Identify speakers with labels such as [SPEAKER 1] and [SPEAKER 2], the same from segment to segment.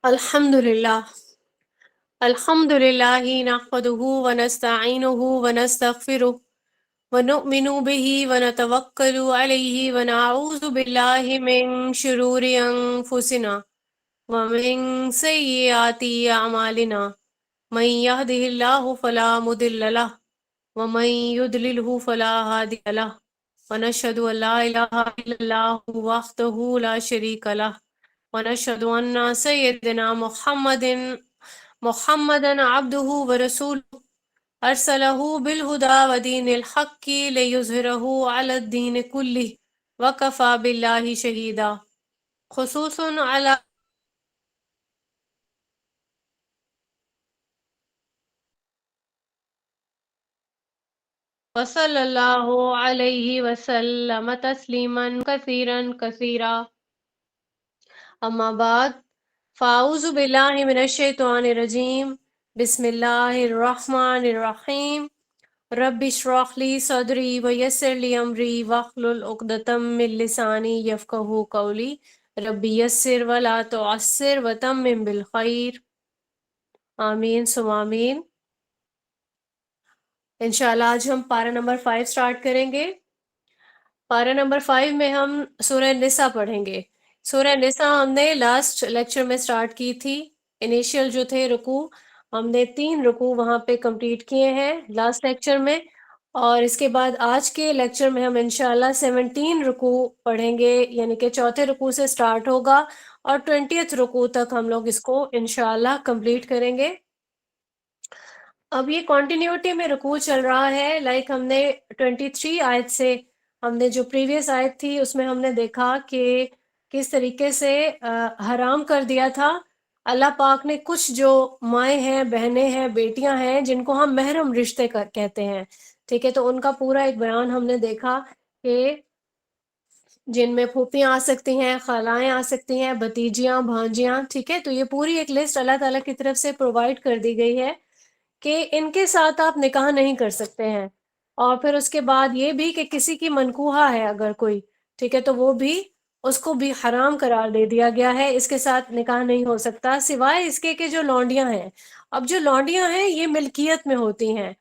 [SPEAKER 1] الحمدللہ الحمدللہ نحمدہ ونستعینہ ونستغفرہ ونؤمن بہ ونتوکل علیہ ونعوذ باللہ من شرور انفسنا ومن سیئات اعمالنا من یہدہ اللہ فلا مضل لہ ومن یضللہ فلا ہادی لہ ونشہد ان لا الہ الا اللہ وحدہ لا شریک لہ ونشهد أن سيدنا محمدا عبده ورسوله أرسله بالهدى ودين الحق ليظهره على الدين كله وكفى بالله شهيدا خصوصا على وصلى الله عليه وسلم تسليما كثيرا كثيرا اما بعد فاعوذ باللہ من الشیطان الرجیم بسم اللہ الرحمن الرحیم رب اشرح لی صدری ویسر لی امری واحلل عقدۃ من لسانی یفقہوا قولی رب یسر ولا تعسر وتمم بالخیر آمین ثم آمین۔ انشاءاللہ آج ہم پارہ نمبر 5 سٹارٹ کریں گے۔ پارہ نمبر 5 میں ہم سورہ نساء پڑھیں گے۔ سورہ نساء ہم نے لاسٹ لیکچر میں سٹارٹ کی تھی۔ انیشیل جو تھے رکوع، ہم نے 3 رکوع وہاں پہ کمپلیٹ کیے ہیں لاسٹ لیکچر میں، اور اس کے بعد آج کے لیکچر میں ہم انشاءاللہ 17 رکوع پڑھیں گے، یعنی کہ چوتھے رکوع سے سٹارٹ ہوگا اور 20th رکوع تک ہم لوگ اس کو انشاءاللہ کمپلیٹ کریں گے۔ اب یہ کنٹینیوٹی میں رکوع چل رہا ہے، لائک ہم نے 23 آیت سے، ہم نے جو پریویس آیت تھی اس میں ہم نے دیکھا کہ کس طریقے سے حرام کر دیا تھا اللہ پاک نے کچھ جو مائیں ہیں، بہنیں ہیں، بیٹیاں ہیں جن کو ہم محرم رشتے کہتے ہیں، ٹھیک ہے، تو ان کا پورا ایک بیان ہم نے دیکھا کہ جن میں پھوپھیاں آ سکتی ہیں، خالائیں آ سکتی ہیں، بھتیجیاں، بھانجیاں، ٹھیک ہے، تو یہ پوری ایک لسٹ اللہ تعالیٰ کی طرف سے پرووائڈ کر دی گئی ہے کہ ان کے ساتھ آپ نکاح نہیں کر سکتے ہیں۔ اور پھر اس کے بعد یہ بھی کہ کسی کی منکوحہ ہے اگر کوئی، ٹھیک ہے، تو وہ بھی اس کو بھی حرام قرار دے دیا گیا ہے، اس کے ساتھ نکاح نہیں ہو سکتا سوائے اس کے کہ جو لونڈیاں ہیں۔ اب جو لونڈیاں ہیں یہ ملکیت میں ہوتی ہیں۔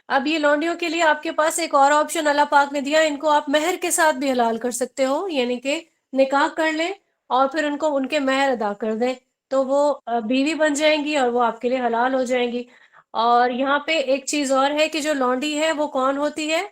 [SPEAKER 1] اب یہ لونڈیوں کے لیے آپ کے پاس ایک اور آپشن اللہ پاک نے دیا، ان کو آپ مہر کے ساتھ بھی حلال کر سکتے ہو، یعنی کہ نکاح کر لیں اور پھر ان کو ان کے مہر ادا کر دیں تو وہ بیوی بن جائیں گی اور وہ آپ کے لیے حلال ہو جائیں گی۔ اور یہاں پہ ایک چیز اور ہے کہ جو لونڈی ہے وہ کون ہوتی ہے؟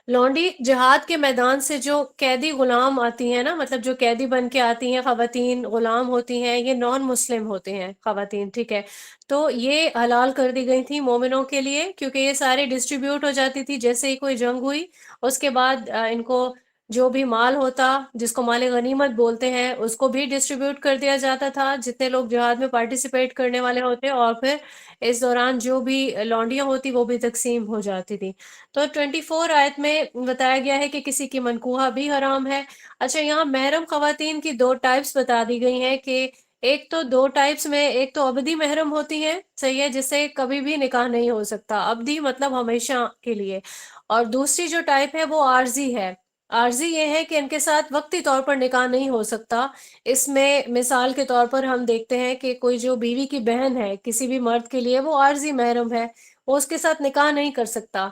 [SPEAKER 1] لونڈی جہاد کے میدان سے جو قیدی غلام آتی ہیں نا، مطلب جو قیدی بن کے آتی ہیں خواتین، غلام ہوتی ہیں، یہ نان مسلم ہوتے ہیں خواتین، ٹھیک ہے، تو یہ حلال کر دی گئی تھی مومنوں کے لیے، کیونکہ یہ سارے ڈسٹریبیوٹ ہو جاتی تھی جیسے ہی کوئی جنگ ہوئی، اس کے بعد ان کو جو بھی مال ہوتا جس کو مال غنیمت بولتے ہیں اس کو بھی ڈسٹریبیوٹ کر دیا جاتا تھا جتنے لوگ جہاد میں پارٹیسپیٹ کرنے والے ہوتے، اور پھر اس دوران جو بھی لونڈیاں ہوتی وہ بھی تقسیم ہو جاتی تھی۔ تو 24 آیت میں بتایا گیا ہے کہ کسی کی منکوحہ بھی حرام ہے۔ اچھا، یہاں محرم خواتین کی 2 ٹائپس بتا دی گئی ہیں کہ ایک تو 2 ٹائپس میں، ایک تو ابدی محرم ہوتی ہیں، صحیح ہے، جس سے کبھی بھی نکاح نہیں ہو سکتا، ابدی مطلب ہمیشہ کے لیے، اور دوسری جو ٹائپ ہے وہ عارضی ہے۔ عارضی یہ ہے کہ ان کے ساتھ وقتی طور پر نکاح نہیں ہو سکتا۔ اس میں مثال کے طور پر ہم دیکھتے ہیں کہ کوئی جو بیوی کی بہن ہے کسی بھی مرد کے لیے، وہ عارضی محرم ہے، وہ اس کے ساتھ نکاح نہیں کر سکتا۔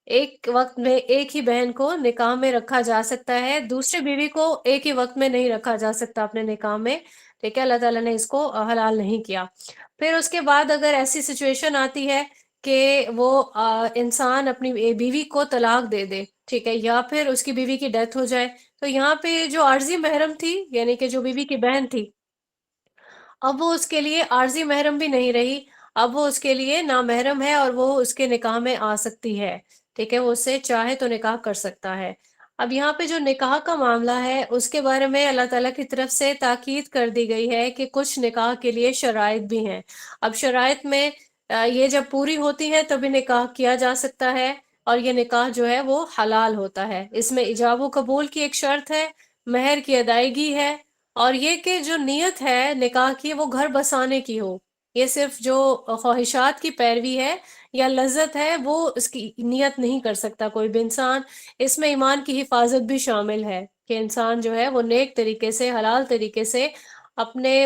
[SPEAKER 1] ایک وقت میں ایک ہی بہن کو نکاح میں رکھا جا سکتا ہے، دوسرے بیوی کو ایک ہی وقت میں نہیں رکھا جا سکتا اپنے نکاح میں، ٹھیک ہے، اللہ تعالیٰ نے اس کو حلال نہیں کیا۔ پھر اس کے بعد اگر ایسی سچویشن آتی ہے کہ وہ انسان اپنی بیوی کو طلاق دے دے، ٹھیک ہے، یا پھر اس کی بیوی کی ڈیتھ ہو جائے، تو یہاں پہ جو عارضی محرم تھی یعنی کہ جو بیوی کی بہن تھی، اب وہ اس کے لیے عارضی محرم بھی نہیں رہی، اب وہ اس کے لیے نامحرم ہے اور وہ اس کے نکاح میں آ سکتی ہے، ٹھیک ہے، وہ اس سے چاہے تو نکاح کر سکتا ہے۔ اب یہاں پہ جو نکاح کا معاملہ ہے اس کے بارے میں اللہ تعالیٰ کی طرف سے تاکید کر دی گئی ہے کہ کچھ نکاح کے لیے شرائط بھی ہیں۔ اب شرائط میں یہ جب پوری ہوتی ہے تبھی نکاح کیا جا سکتا ہے، اور یہ نکاح جو ہے وہ حلال ہوتا ہے۔ اس میں ایجاب و قبول کی ایک شرط ہے، مہر کی ادائیگی ہے، اور یہ کہ جو نیت ہے نکاح کی وہ گھر بسانے کی ہو، یہ صرف جو خواہشات کی پیروی ہے یا لذت ہے وہ اس کی نیت نہیں کر سکتا کوئی بھی انسان۔ اس میں ایمان کی حفاظت بھی شامل ہے کہ انسان جو ہے وہ نیک طریقے سے، حلال طریقے سے اپنے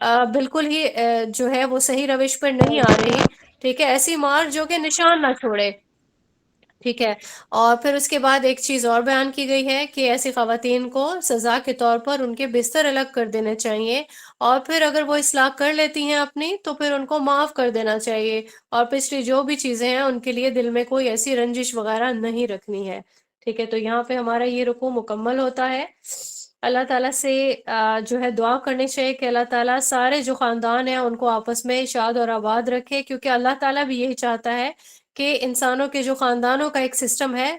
[SPEAKER 1] بالکل ہی جو ہے وہ صحیح روش پر نہیں آ رہی، ٹھیک ہے، ایسی مار جو کہ نشان نہ چھوڑے، ٹھیک ہے۔ اور پھر اس کے بعد ایک چیز اور بیان کی گئی ہے کہ ایسی خواتین کو سزا کے طور پر ان کے بستر الگ کر دینے چاہیے، اور پھر اگر وہ اصلاح کر لیتی ہیں اپنی تو پھر ان کو معاف کر دینا چاہیے، اور پچھلی جو بھی چیزیں ہیں ان کے لیے دل میں کوئی ایسی رنجش وغیرہ نہیں رکھنی ہے، ٹھیک ہے۔ تو یہاں پہ ہمارا یہ رکوع مکمل ہوتا ہے۔ اللہ تعالیٰ سے جو ہے دعا کرنی چاہیے کہ اللہ تعالیٰ سارے جو خاندان ہیں ان کو آپس میں شاد اور آباد رکھے، کیونکہ اللہ تعالیٰ بھی یہی چاہتا ہے کہ انسانوں کے جو خاندانوں کا ایک سسٹم ہے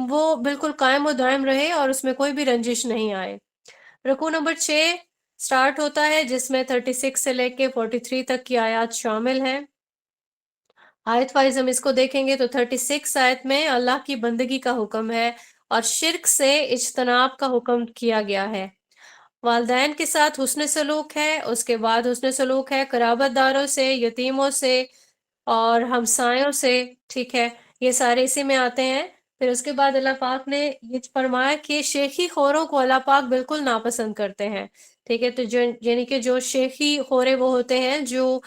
[SPEAKER 1] وہ بالکل قائم و دائم رہے اور اس میں کوئی بھی رنجش نہیں آئے۔ رکوع نمبر 6 سٹارٹ ہوتا ہے، جس میں 36 سے لے کے 43 تک کی آیات شامل ہیں۔ آیت وائز ہم اس کو دیکھیں گے تو 36 آیت میں اللہ کی بندگی کا حکم ہے اور شرک سے اجتناب کا حکم کیا گیا ہے۔ والدین کے ساتھ حسن سلوک ہے، اس کے بعد حسن سلوک ہے قرابت داروں سے، یتیموں سے اور ہمسایوں سے، ٹھیک ہے، یہ سارے اسی میں آتے ہیں۔ پھر اس کے بعد اللہ پاک نے یہ فرمایا کہ شیخی خوروں کو اللہ پاک بالکل ناپسند کرتے ہیں، ٹھیک ہے۔ تو یعنی کہ جو شیخی خورے وہ ہوتے ہیں جو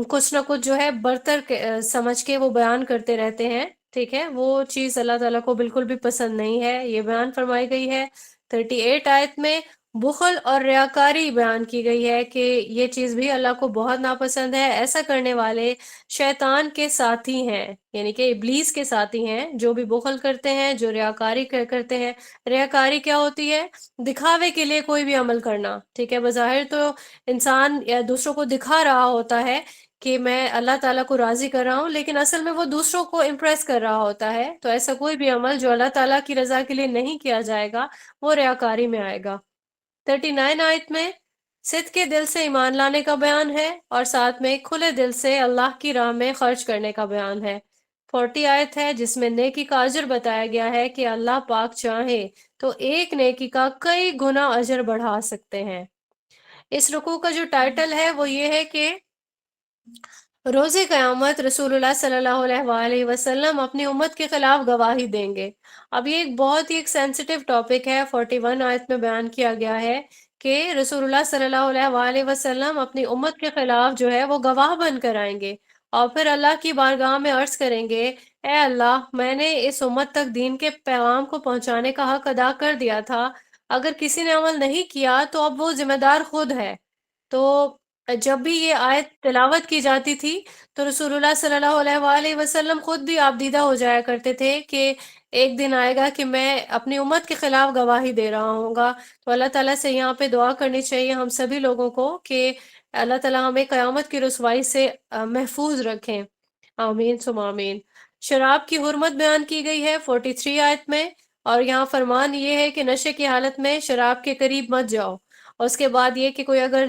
[SPEAKER 1] کچھ نہ کچھ جو ہے برتر سمجھ کے وہ بیان کرتے رہتے ہیں، ٹھیک ہے، وہ چیز اللہ تعالیٰ کو بالکل بھی پسند نہیں ہے، یہ بیان فرمائی گئی ہے۔ 38 آیت میں بخل اور ریاکاری بیان کی گئی ہے کہ یہ چیز بھی اللہ کو بہت ناپسند ہے، ایسا کرنے والے شیطان کے ساتھی ہیں، یعنی کہ ابلیس کے ساتھی ہیں، جو بھی بخل کرتے ہیں، جو ریاکاری کرتے ہیں۔ ریاکاری کیا ہوتی ہے؟ دکھاوے کے لیے کوئی بھی عمل کرنا، ٹھیک ہے، بظاہر تو انسان یا دوسروں کو دکھا رہا ہوتا ہے کہ میں اللہ تعالیٰ کو راضی کر رہا ہوں، لیکن اصل میں وہ دوسروں کو امپریس کر رہا ہوتا ہے۔ تو ایسا کوئی بھی عمل جو اللہ تعالیٰ کی رضا کے لیے نہیں کیا جائے گا وہ ریاکاری میں آئے گا۔ 39 آیت میں صدق کے دل سے ایمان لانے کا بیان ہے اور ساتھ میں کھلے دل سے اللہ کی راہ میں خرچ کرنے کا بیان ہے۔ 40 آیت ہے جس میں نیکی کا اجر بتایا گیا ہے کہ اللہ پاک چاہے تو ایک نیکی کا کئی گنا اجر بڑھا سکتے ہیں۔ اس رکوع کا جو ٹائٹل ہے وہ یہ ہے کہ روز قیامت رسول اللہ صلی اللہ علیہ وآلہ وسلم اپنی امت کے خلاف گواہی دیں گے۔ اب یہ ایک بہت ہی ایک سینسٹیو ٹاپک ہے۔ 41 آیت میں بیان کیا گیا ہے کہ رسول اللہ صلی اللہ علیہ وآلہ وسلم اپنی امت کے خلاف جو ہے وہ گواہ بن کر آئیں گے اور پھر اللہ کی بارگاہ میں عرض کریں گے، اے اللہ، میں نے اس امت تک دین کے پیغام کو پہنچانے کا حق ادا کر دیا تھا، اگر کسی نے عمل نہیں کیا تو اب وہ ذمہ دار خود ہے۔ تو جب بھی یہ آیت تلاوت کی جاتی تھی تو رسول اللہ صلی اللہ علیہ وآلہ وسلم خود بھی آپ دیدہ ہو جایا کرتے تھے کہ ایک دن آئے گا کہ میں اپنی امت کے خلاف گواہی دے رہا ہوں گا۔ تو اللہ تعالیٰ سے یہاں پہ دعا کرنی چاہیے ہم سبھی لوگوں کو کہ اللہ تعالیٰ ہمیں قیامت کی رسوائی سے محفوظ رکھیں، آمین ثم آمین۔ شراب کی حرمت بیان کی گئی ہے 43 آیت میں، اور یہاں فرمان یہ ہے کہ نشے کی حالت میں شراب کے قریب مت جاؤ، اور اس کے بعد یہ کہ کوئی اگر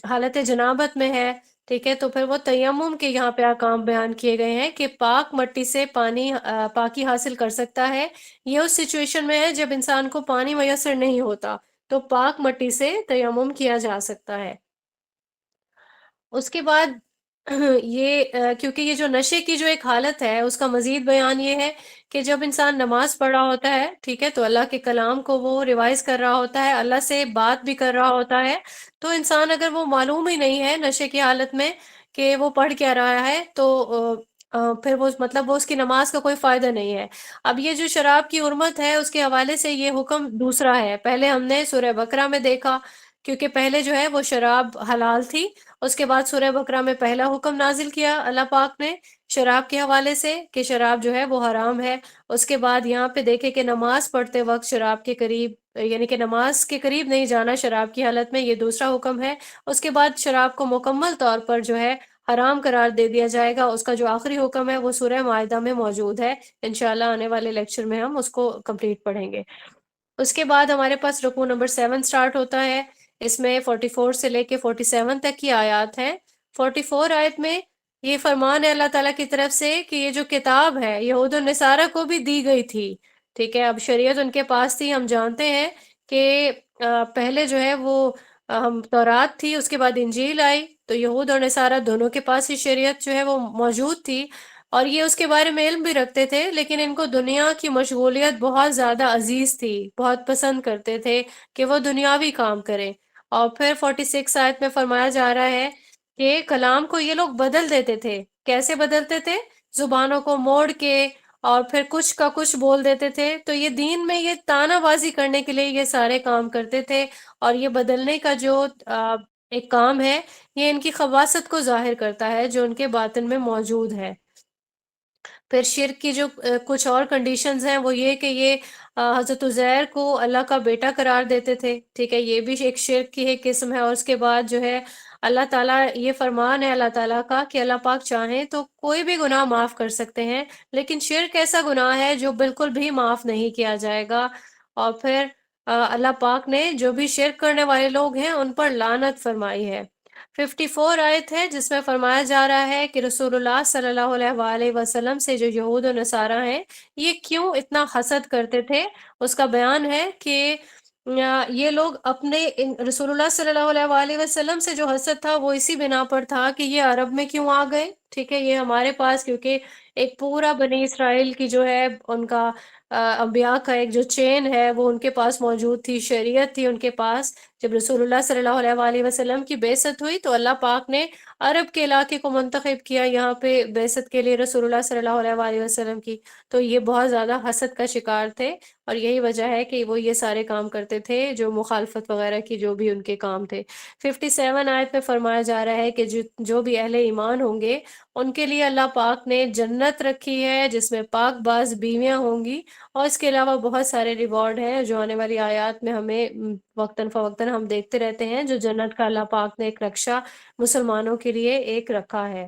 [SPEAKER 1] حالت جنابت میں ہے، ٹھیک ہے، تو پھر وہ تیمم کے یہاں پہ احکام بیان کیے گئے ہیں کہ پاک مٹی سے پاکی حاصل کر سکتا ہے۔ یہ اس سچویشن میں ہے جب انسان کو پانی میسر نہیں ہوتا تو پاک مٹی سے تیمم کیا جا سکتا ہے۔ اس کے بعد یہ کیونکہ یہ جو نشے کی جو ایک حالت ہے اس کا مزید بیان یہ ہے کہ جب انسان نماز پڑھ رہا ہوتا ہے، ٹھیک ہے، تو اللہ کے کلام کو وہ ریوائز کر رہا ہوتا ہے، اللہ سے بات بھی کر رہا ہوتا ہے، تو انسان اگر وہ معلوم ہی نہیں ہے نشے کی حالت میں کہ وہ پڑھ کیا رہا ہے تو پھر وہ مطلب وہ اس کی نماز کا کوئی فائدہ نہیں ہے۔ اب یہ جو شراب کی حرمت ہے اس کے حوالے سے یہ حکم دوسرا ہے۔ پہلے ہم نے سورہ بقرہ میں دیکھا، کیونکہ پہلے جو ہے وہ شراب حلال تھی، اس کے بعد سورہ بقرہ میں پہلا حکم نازل کیا اللہ پاک نے شراب کے حوالے سے کہ شراب جو ہے وہ حرام ہے۔ اس کے بعد یہاں پہ دیکھے کہ نماز پڑھتے وقت شراب کے قریب، یعنی کہ نماز کے قریب نہیں جانا شراب کی حالت میں، یہ دوسرا حکم ہے۔ اس کے بعد شراب کو مکمل طور پر جو ہے حرام قرار دے دیا جائے گا، اس کا جو آخری حکم ہے وہ سورہ مائدہ میں موجود ہے، انشاءاللہ آنے والے لیکچر میں ہم اس کو کمپلیٹ پڑھیں گے۔ اس کے بعد ہمارے پاس رکوع نمبر 7 سٹارٹ ہوتا ہے، اس میں 44 سے لے کے 47 تک کی آیات ہیں۔ 44 آیت میں یہ فرمان ہے اللہ تعالیٰ کی طرف سے کہ یہ جو کتاب ہے یہود و نصارہ کو بھی دی گئی تھی، ٹھیک ہے، اب شریعت ان کے پاس تھی، ہم جانتے ہیں کہ پہلے جو ہے وہ ہم تورات تھی، اس کے بعد انجیل آئی، تو یہود اور نصارہ دونوں کے پاس ہی شریعت جو ہے وہ موجود تھی، اور یہ اس کے بارے میں علم بھی رکھتے تھے، لیکن ان کو دنیا کی مشغولیت بہت زیادہ عزیز تھی، بہت پسند کرتے تھے کہ وہ دنیاوی کام کریں۔ اور پھر 46 آیت میں فرمایا جا رہا ہے کہ کلام کو یہ لوگ بدل دیتے تھے۔ کیسے بدلتے تھے؟ زبانوں کو موڑ کے اور پھر کچھ کا کچھ بول دیتے تھے۔ تو یہ دین میں یہ تانا بازی کرنے کے لیے یہ سارے کام کرتے تھے، اور یہ بدلنے کا جو ایک کام ہے، یہ ان کی خباثت کو ظاہر کرتا ہے جو ان کے باطن میں موجود ہے۔ پھر شرک کی جو کچھ اور کنڈیشنز ہیں وہ یہ کہ یہ حضرت عزیر کو اللہ کا بیٹا قرار دیتے تھے، ٹھیک ہے، یہ بھی ایک شرک کی ایک قسم ہے۔ اور اس کے بعد جو ہے اللہ تعالیٰ، یہ فرمان ہے اللہ تعالیٰ کا کہ اللہ پاک چاہیں تو کوئی بھی گناہ معاف کر سکتے ہیں، لیکن شرک ایسا گناہ ہے جو بالکل بھی معاف نہیں کیا جائے گا۔ اور پھر اللہ پاک نے جو بھی شرک کرنے والے لوگ ہیں ان پر لعنت فرمائی ہے۔ 54 آیت ہے جس میں فرمایا جا رہا ہے کہ رسول اللہ صلی اللہ علیہ وآلہ وسلم سے جو یہود و نصارہ ہیں، یہ کیوں اتنا حسد کرتے تھے۔ اس کا بیان ہے کہ یہ لوگ اپنے رسول اللہ صلی اللہ علیہ وآلہ وسلم سے جو حسد تھا وہ اسی بنا پر تھا کہ یہ عرب میں کیوں آ گئے، ٹھیک ہے، یہ ہمارے پاس، کیونکہ ایک پورا بنی اسرائیل کی جو ہے ان کا انبیاء کا ایک جو چین ہے وہ ان کے پاس موجود تھی، شریعت تھی ان کے پاس۔ جب رسول اللہ صلی اللہ علیہ وآلہ وسلم کی بعثت ہوئی تو اللہ پاک نے عرب کے علاقے کو منتخب کیا یہاں پہ بعثت کے لیے رسول اللہ صلی اللہ علیہ وآلہ وسلم کی۔ تو یہ بہت زیادہ حسد کا شکار تھے، اور یہی وجہ ہے کہ وہ یہ سارے کام کرتے تھے جو مخالفت وغیرہ کی جو بھی ان کے کام تھے۔ 57 آیت میں فرمایا جا رہا ہے کہ جو بھی اہل ایمان ہوں گے ان کے لیے اللہ پاک نے جنت رکھی ہے جس میں پاک باز بیویاں ہوں گی، اور اس کے علاوہ بہت سارے ریوارڈ ہیں جو آنے والی آیات میں ہمیں وقتاً فوقتاً ہم دیکھتے رہتے ہیں، جو جنت کا اللہ پاک نے ایک رکشہ مسلمانوں کے لیے ایک رکھا ہے۔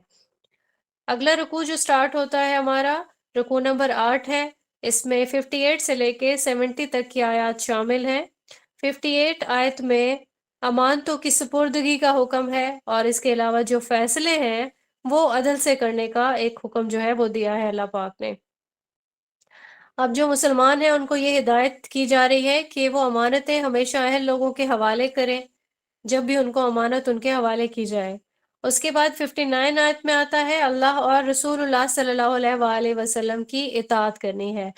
[SPEAKER 1] اگلا رکوع جو سٹارٹ ہوتا ہے ہمارا، رکوع نمبر 8 ہے۔ اس میں 58 سے لے کے 70 تک کی آیات شامل ہیں۔ 58 آیت میں امانتوں کی سپردگی کا حکم ہے، اور اس کے علاوہ جو فیصلے ہیں وہ عدل سے کرنے کا ایک حکم جو ہے وہ دیا ہے اللہ پاک نے۔ اب جو مسلمان ہیں ان کو یہ ہدایت کی جا رہی ہے کہ وہ امانتیں ہمیشہ اہل لوگوں کے حوالے کریں جب بھی ان کو امانت ان کے حوالے کی جائے۔ اس کے بعد 59 آیت میں آتا ہے اللہ اور رسول اللہ صلی اللہ علیہ وآلہ وسلم کی اطاعت کرنی ہے۔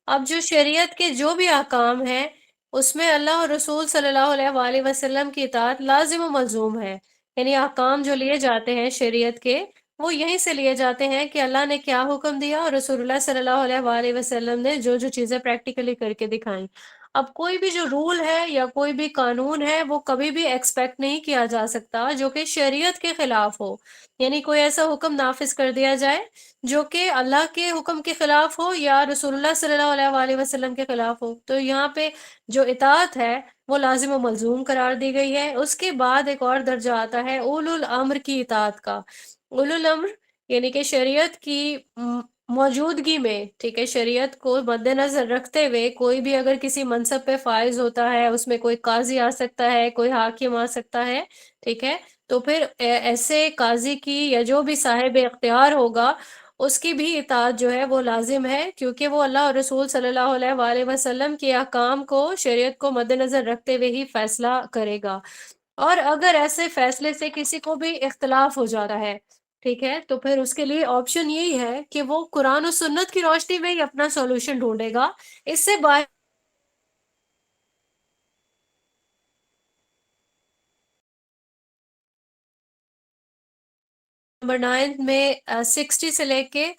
[SPEAKER 1] اب جو شریعت کے جو بھی احکام ہیں اس میں اللہ اور رسول صلی اللہ علیہ وآلہ وسلم کی اطاعت لازم و ملزوم ہے، یعنی احکام جو لیے جاتے ہیں شریعت کے وہ یہیں سے لیے جاتے ہیں کہ اللہ نے کیا حکم دیا اور رسول اللہ صلی اللہ علیہ وآلہ وسلم نے جو جو چیزیں پریکٹیکلی کر کے دکھائیں۔ اب کوئی بھی جو رول ہے یا کوئی بھی قانون ہے وہ کبھی بھی ایکسپیکٹ نہیں کیا جا سکتا جو کہ شریعت کے خلاف ہو، یعنی کوئی ایسا حکم نافذ کر دیا جائے جو کہ اللہ کے حکم کے خلاف ہو یا رسول اللہ صلی اللہ علیہ وآلہ وسلم کے خلاف ہو۔ تو یہاں پہ جو اطاعت ہے وہ لازم و ملزوم قرار دی گئی ہے۔ اس کے بعد ایک اور درجہ آتا ہے اولو الامر کی اطاعت کا۔ اولو الامر یعنی کہ شریعت کی موجودگی میں، ٹھیک ہے، شریعت کو مد نظر رکھتے ہوئے کوئی بھی اگر کسی منصب پہ فائز ہوتا ہے، اس میں کوئی قاضی آ سکتا ہے، کوئی حاکم آ سکتا ہے، ٹھیک ہے، تو پھر ایسے قاضی کی یا جو بھی صاحب اختیار ہوگا اس کی بھی اطاعت جو ہے وہ لازم ہے، کیونکہ وہ اللہ اور رسول صلی اللہ علیہ وآلہ وسلم کے احکام کو، شریعت کو مد نظر رکھتے ہوئے ہی فیصلہ کرے گا۔ اور اگر ایسے فیصلے سے کسی کو بھی اختلاف ہو جاتا ہے، ٹھیک ہے، تو پھر اس کے لیے آپشن یہی ہے کہ وہ قرآن و سنت کی روشنی میں ہی اپنا سولوشن ڈھونڈے گا۔ اس سے باہر نمبر 9 میں 60 سے لے کے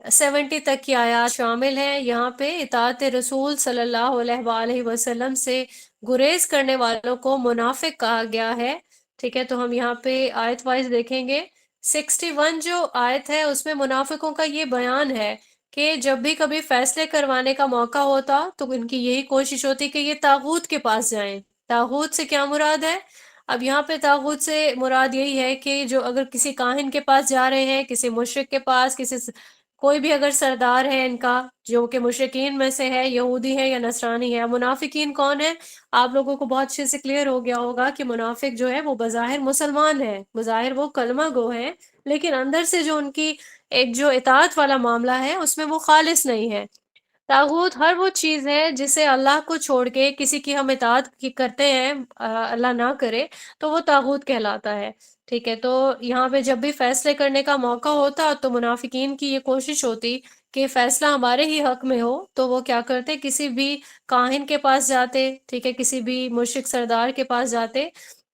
[SPEAKER 1] 70 تک کی آیات شامل ہیں۔ یہاں پہ اطاعت رسول صلی اللہ علیہ وآلہ وسلم سے گریز کرنے والوں کو منافق کہا گیا ہے، ٹھیک ہے، تو ہم یہاں پہ آیت وائز دیکھیں گے۔ 61 جو آیت ہے اس میں منافقوں کا یہ بیان ہے کہ جب بھی کبھی فیصلے کروانے کا موقع ہوتا تو ان کی یہی کوشش ہوتی کہ یہ طاغوت کے پاس جائیں۔ طاغوت سے کیا مراد ہے؟ اب یہاں پہ طاغوت سے مراد یہی ہے کہ جو اگر کسی کاہن کے پاس جا رہے ہیں، کسی مشرک کے پاس، کوئی بھی اگر سردار ہے ان کا جو کہ مشرکین میں سے ہے، یہودی ہے یا نصرانی ہے۔ منافقین کون ہے؟ آپ لوگوں کو بہت اچھے سے کلیئر ہو گیا ہوگا کہ منافق جو ہے وہ بظاہر مسلمان ہے، بظاہر وہ کلمہ گو ہے، لیکن اندر سے جو ان کی ایک جو اطاعت والا معاملہ ہے اس میں وہ خالص نہیں ہے۔ طاغوت ہر وہ چیز ہے جسے اللہ کو چھوڑ کے کسی کی ہم اطاعت کرتے ہیں، اللہ نہ کرے، تو وہ طاغوت کہلاتا ہے، ٹھیک ہے۔ تو یہاں پہ جب بھی فیصلے کرنے کا موقع ہوتا تو منافقین کی یہ کوشش ہوتی کہ فیصلہ ہمارے ہی حق میں ہو، تو وہ کیا کرتے، کسی بھی کاہن کے پاس جاتے، ٹھیک ہے، کسی بھی مشرک سردار کے پاس جاتے،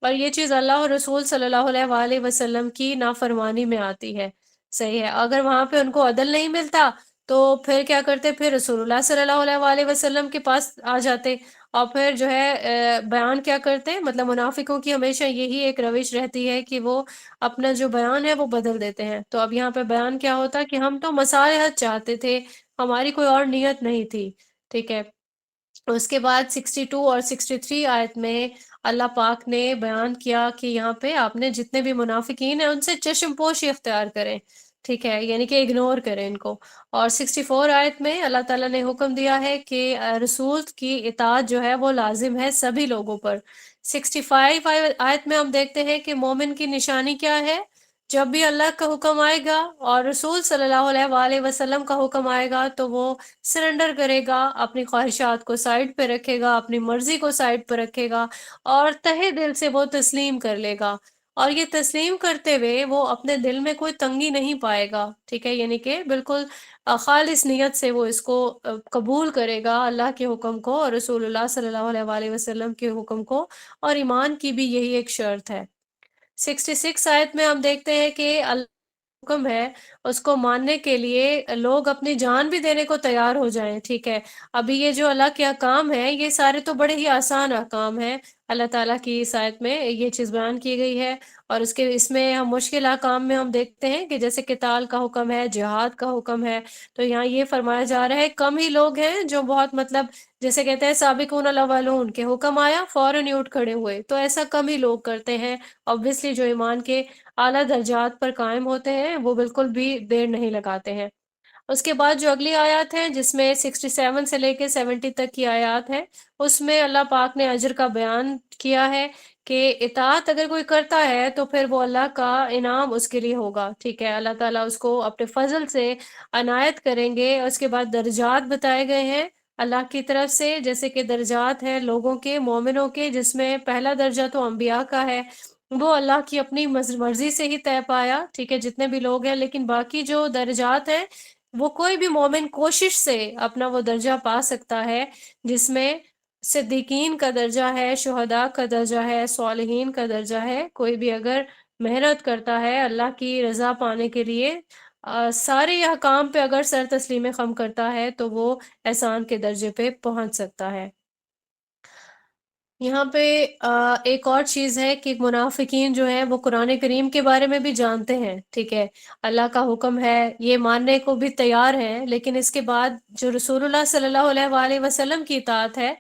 [SPEAKER 1] اور یہ چیز اللہ اور رسول صلی اللہ علیہ وآلہ وسلم کی نافرمانی میں آتی ہے، صحیح ہے۔ اگر وہاں پہ ان کو عدل نہیں ملتا تو پھر کیا کرتے، پھر رسول اللہ صلی اللہ علیہ وآلہ وسلم کے پاس آ جاتے، اور پھر جو ہے بیان کیا کرتے، مطلب منافقوں کی ہمیشہ یہی ایک روش رہتی ہے کہ وہ اپنا جو بیان ہے وہ بدل دیتے ہیں۔ تو اب یہاں پہ بیان کیا ہوتا کہ ہم تو مصالحت چاہتے تھے، ہماری کوئی اور نیت نہیں تھی، ٹھیک ہے۔ اس کے بعد 62 اور 63 آیت میں اللہ پاک نے بیان کیا کہ یہاں پہ آپ نے جتنے بھی منافقین ہیں ان سے چشم پوشی اختیار کریں، ٹھیک ہے، یعنی کہ اگنور کریں ان کو۔ اور 64 آیت میں اللہ تعالیٰ نے حکم دیا ہے کہ رسول کی اطاعت جو ہے وہ لازم ہے سبھی لوگوں پر۔ 65 آیت میں ہم دیکھتے ہیں کہ مومن کی نشانی کیا ہے، جب بھی اللہ کا حکم آئے گا اور رسول صلی اللہ علیہ وآلہ وسلم کا حکم آئے گا تو وہ سرنڈر کرے گا، اپنی خواہشات کو سائڈ پہ رکھے گا، اپنی مرضی کو سائڈ پہ رکھے گا، اور تہہ دل سے وہ تسلیم کر لے گا۔ اور یہ تسلیم کرتے ہوئے وہ اپنے دل میں کوئی تنگی نہیں پائے گا، ٹھیک ہے، یعنی کہ بالکل خالص نیت سے وہ اس کو قبول کرے گا، اللہ کے حکم کو اور رسول اللہ صلی اللہ علیہ وآلہ وسلم کے حکم کو، اور ایمان کی بھی یہی ایک شرط ہے۔ 66 آیت میں ہم دیکھتے ہیں کہ اللہ حکم ہے اس کو ماننے کے لیے لوگ اپنی جان بھی دینے کو تیار ہو جائیں، ٹھیک ہے۔ ابھی یہ جو اللہ کے احکام ہیں یہ سارے تو بڑے ہی آسان احکام ہیں، اللہ تعالیٰ کی اس آیت میں یہ چیز بیان کی گئی ہے۔ اور اس میں ہم مشکل احکام میں ہم دیکھتے ہیں کہ جیسے قتال کا حکم ہے، جہاد کا حکم ہے، تو یہاں یہ فرمایا جا رہا ہے کم ہی لوگ ہیں جو بہت مطلب جیسے کہتے ہیں سابقون الاولون، کے حکم آیا فوراً ہی اٹھ کھڑے ہوئے، تو ایسا کم ہی لوگ کرتے ہیں۔ obviously جو ایمان کے اعلیٰ درجات پر قائم ہوتے ہیں وہ بالکل بھی دیر نہیں لگاتے ہیں۔ اس کے بعد جو اگلی آیات ہیں جس میں 67 سے لے کے 70 تک کی آیات ہیں، اس میں اللہ پاک نے اجر کا بیان کیا ہے کہ اطاعت اگر کوئی کرتا ہے تو پھر وہ اللہ کا انعام اس کے لیے ہوگا، ٹھیک ہے، اللہ تعالیٰ اس کو اپنے فضل سے عنایت کریں گے۔ اس کے بعد درجات بتائے گئے ہیں اللہ کی طرف سے، جیسے کہ درجات ہیں لوگوں کے، مومنوں کے، جس میں پہلا درجہ تو انبیاء کا ہے، وہ اللہ کی اپنی مرضی سے ہی طے پایا، ٹھیک ہے، جتنے بھی لوگ ہیں۔ لیکن باقی جو درجات ہیں وہ کوئی بھی مومن کوشش سے اپنا وہ درجہ پا سکتا ہے، جس میں صدیقین کا درجہ ہے، شہداء کا درجہ ہے، صالحین کا درجہ ہے۔ کوئی بھی اگر محنت کرتا ہے اللہ کی رضا پانے کے لیے، سارے احکام پہ اگر سر تسلیم خم کرتا ہے تو وہ احسان کے درجے پہ پہنچ سکتا ہے۔ یہاں پہ ایک اور چیز ہے کہ منافقین جو ہیں وہ قرآن کریم کے بارے میں بھی جانتے ہیں، ٹھیک ہے، اللہ کا حکم ہے، یہ ماننے کو بھی تیار ہیں، لیکن اس کے بعد جو رسول اللہ صلی اللہ علیہ وآلہ وسلم کی اطاعت ہے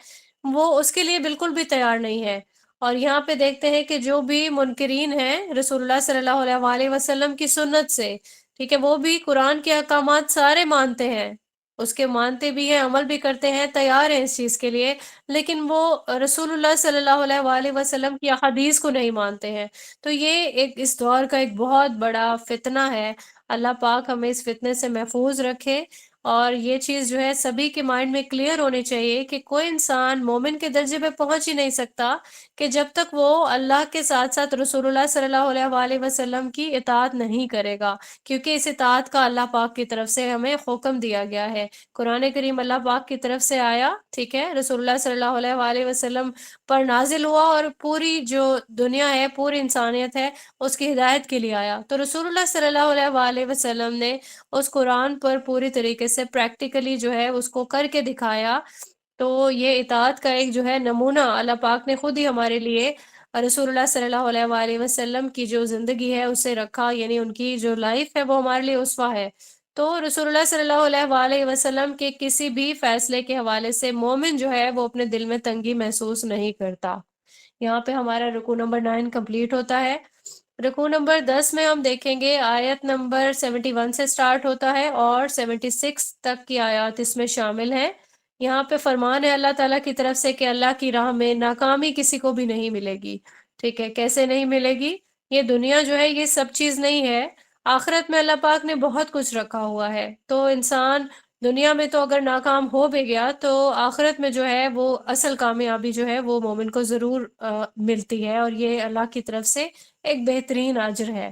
[SPEAKER 1] وہ اس کے لیے بالکل بھی تیار نہیں ہے۔ اور یہاں پہ دیکھتے ہیں کہ جو بھی منکرین ہیں رسول اللہ صلی اللہ علیہ وآلہ وسلم کی سنت سے، ٹھیک ہے، وہ بھی قرآن کے احکامات سارے مانتے ہیں، اس کے مانتے بھی ہیں، عمل بھی کرتے ہیں، تیار ہیں اس چیز کے لیے، لیکن وہ رسول اللہ صلی اللہ علیہ وآلہ وسلم کی احادیث کو نہیں مانتے ہیں۔ تو یہ ایک اس دور کا ایک بہت بڑا فتنہ ہے، اللہ پاک ہمیں اس فتنے سے محفوظ رکھے۔ اور یہ چیز جو ہے سبھی کے مائنڈ میں کلیئر ہونی چاہیے کہ کوئی انسان مومن کے درجے پہ پہنچ ہی نہیں سکتا کہ جب تک وہ اللہ کے ساتھ ساتھ رسول اللہ صلی اللہ علیہ وآلہ وسلم کی اطاعت نہیں کرے گا، کیونکہ اس اطاعت کا اللہ پاک کی طرف سے ہمیں حکم دیا گیا ہے۔ قرآن کریم اللہ پاک کی طرف سے آیا، ٹھیک ہے، رسول اللہ صلی اللہ علیہ وآلہ وسلم پر نازل ہوا، اور پوری جو دنیا ہے، پوری انسانیت ہے، اس کی ہدایت کے لیے آیا۔ تو رسول اللہ صلی اللہ علیہ وآلہ وسلم نے اس قرآن پر پوری طریقے سے پریکٹیکلی جو ہے اس کو کر کے دکھایا۔ تو یہ اطاعت کا ایک جو ہے نمونہ اللہ پاک نے خود ہی ہمارے لیے رسول اللہ صلی اللہ علیہ وآلہ وسلم کی جو زندگی ہے اسے رکھا، یعنی ان کی جو لائف ہے وہ ہمارے لیے اسوہ ہے۔ تو رسول اللہ صلی اللہ علیہ وآلہ وسلم کے کسی بھی فیصلے کے حوالے سے مومن جو ہے وہ اپنے دل میں تنگی محسوس نہیں کرتا۔ یہاں پہ ہمارا رکوع نمبر 9 کمپلیٹ ہوتا ہے۔ رکوع نمبر 10 میں ہم دیکھیں گے آیت نمبر 71 سے سٹارٹ ہوتا ہے اور 76 تک کی آیات اس میں شامل ہیں۔ یہاں پہ فرمان ہے اللہ تعالیٰ کی طرف سے کہ اللہ کی راہ میں ناکامی کسی کو بھی نہیں ملے گی، ٹھیک ہے، کیسے نہیں ملے گی؟ یہ دنیا جو ہے یہ سب چیز نہیں ہے، آخرت میں اللہ پاک نے بہت کچھ رکھا ہوا ہے۔ تو انسان دنیا میں تو اگر ناکام ہو بھی گیا تو آخرت میں جو ہے وہ اصل کامیابی جو ہے وہ مومن کو ضرور ملتی ہے، اور یہ اللہ کی طرف سے ایک بہترین اجر ہے۔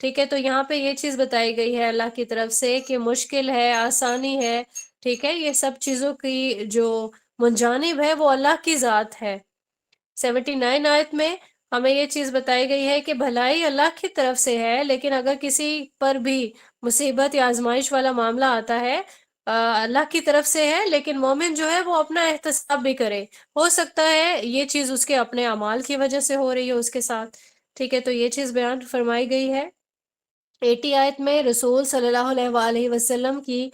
[SPEAKER 1] ٹھیک ہے؟ تو یہاں پہ یہ چیز بتائی گئی ہے اللہ کی طرف سے کہ مشکل ہے، آسانی ہے، ٹھیک ہے؟ یہ سب چیزوں کی جو منجانب ہے وہ اللہ کی ذات ہے۔ 79 آیت میں ہمیں یہ چیز بتائی گئی ہے کہ بھلائی اللہ کی طرف سے ہے، لیکن اگر کسی پر بھی مصیبت یا آزمائش والا معاملہ آتا ہے، اللہ کی طرف سے ہے، لیکن مومن جو ہے وہ اپنا احتساب بھی کرے۔ ہو سکتا ہے یہ چیز اس کے اپنے اعمال کی وجہ سے ہو رہی ہے اس کے ساتھ، ٹھیک ہے؟ تو یہ چیز بیان فرمائی گئی ہے۔ 80 آیت میں رسول صلی اللہ علیہ وآلہ وسلم کی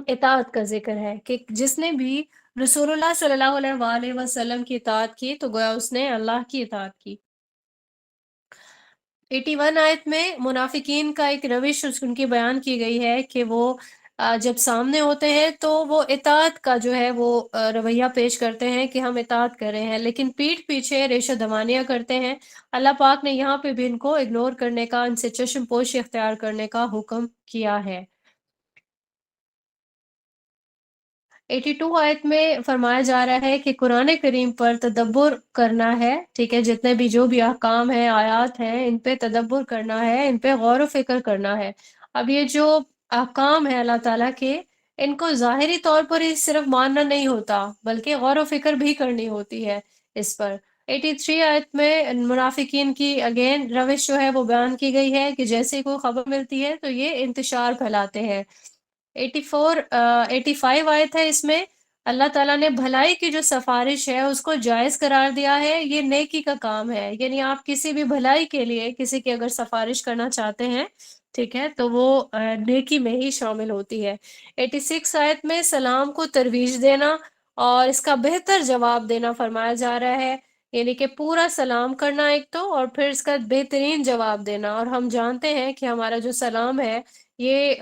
[SPEAKER 1] اطاعت کا ذکر ہے کہ جس نے بھی رسول اللہ صلی اللہ علیہ وآلہ وسلم کی اطاعت کی تو گویا اس نے اللہ کی اطاعت کی۔ 81 آیت میں منافقین کا ایک روش ان کی بیان کی گئی ہے کہ وہ جب سامنے ہوتے ہیں تو وہ اطاعت کا جو ہے وہ رویہ پیش کرتے ہیں کہ ہم اطاعت کر رہے ہیں، لیکن پیٹھ پیچھے ریشہ دمانیاں کرتے ہیں۔ اللہ پاک نے یہاں پہ بھی ان کو اگنور کرنے کا، ان سے چشم پوشی اختیار کرنے کا حکم کیا ہے۔ 82 آیت میں فرمایا جا رہا ہے کہ قرآن کریم پر تدبر کرنا ہے، ٹھیک ہے؟ جتنے بھی جو بھی احکام ہیں، آیات ہیں، ان پہ تدبر کرنا ہے، ان پہ غور و فکر کرنا ہے۔ اب یہ جو احکام ہیں اللہ تعالیٰ کے، ان کو ظاہری طور پر ہی صرف ماننا نہیں ہوتا، بلکہ غور و فکر بھی کرنی ہوتی ہے اس پر۔ 83 آیت میں منافقین کی اگین روش جو ہے وہ بیان کی گئی ہے کہ جیسے کوئی خبر ملتی ہے تو یہ انتشار پھیلاتے ہیں۔ 85 آیت ہے، اس میں اللہ تعالیٰ نے بھلائی کی جو سفارش ہے اس کو جائز قرار دیا ہے، یہ نیکی کا کام ہے، یعنی آپ کسی بھی بھلائی کے لیے کسی کی اگر سفارش کرنا چاہتے ہیں، ٹھیک ہے، تو وہ نیکی میں ہی شامل ہوتی ہے۔ 86 آیت میں سلام کو ترویج دینا اور اس کا بہتر جواب دینا فرمایا جا رہا ہے، یعنی کہ پورا سلام کرنا ایک تو، اور پھر اس کا بہترین جواب دینا۔ اور ہم جانتے ہیں کہ ہمارا جو سلام ہے یہ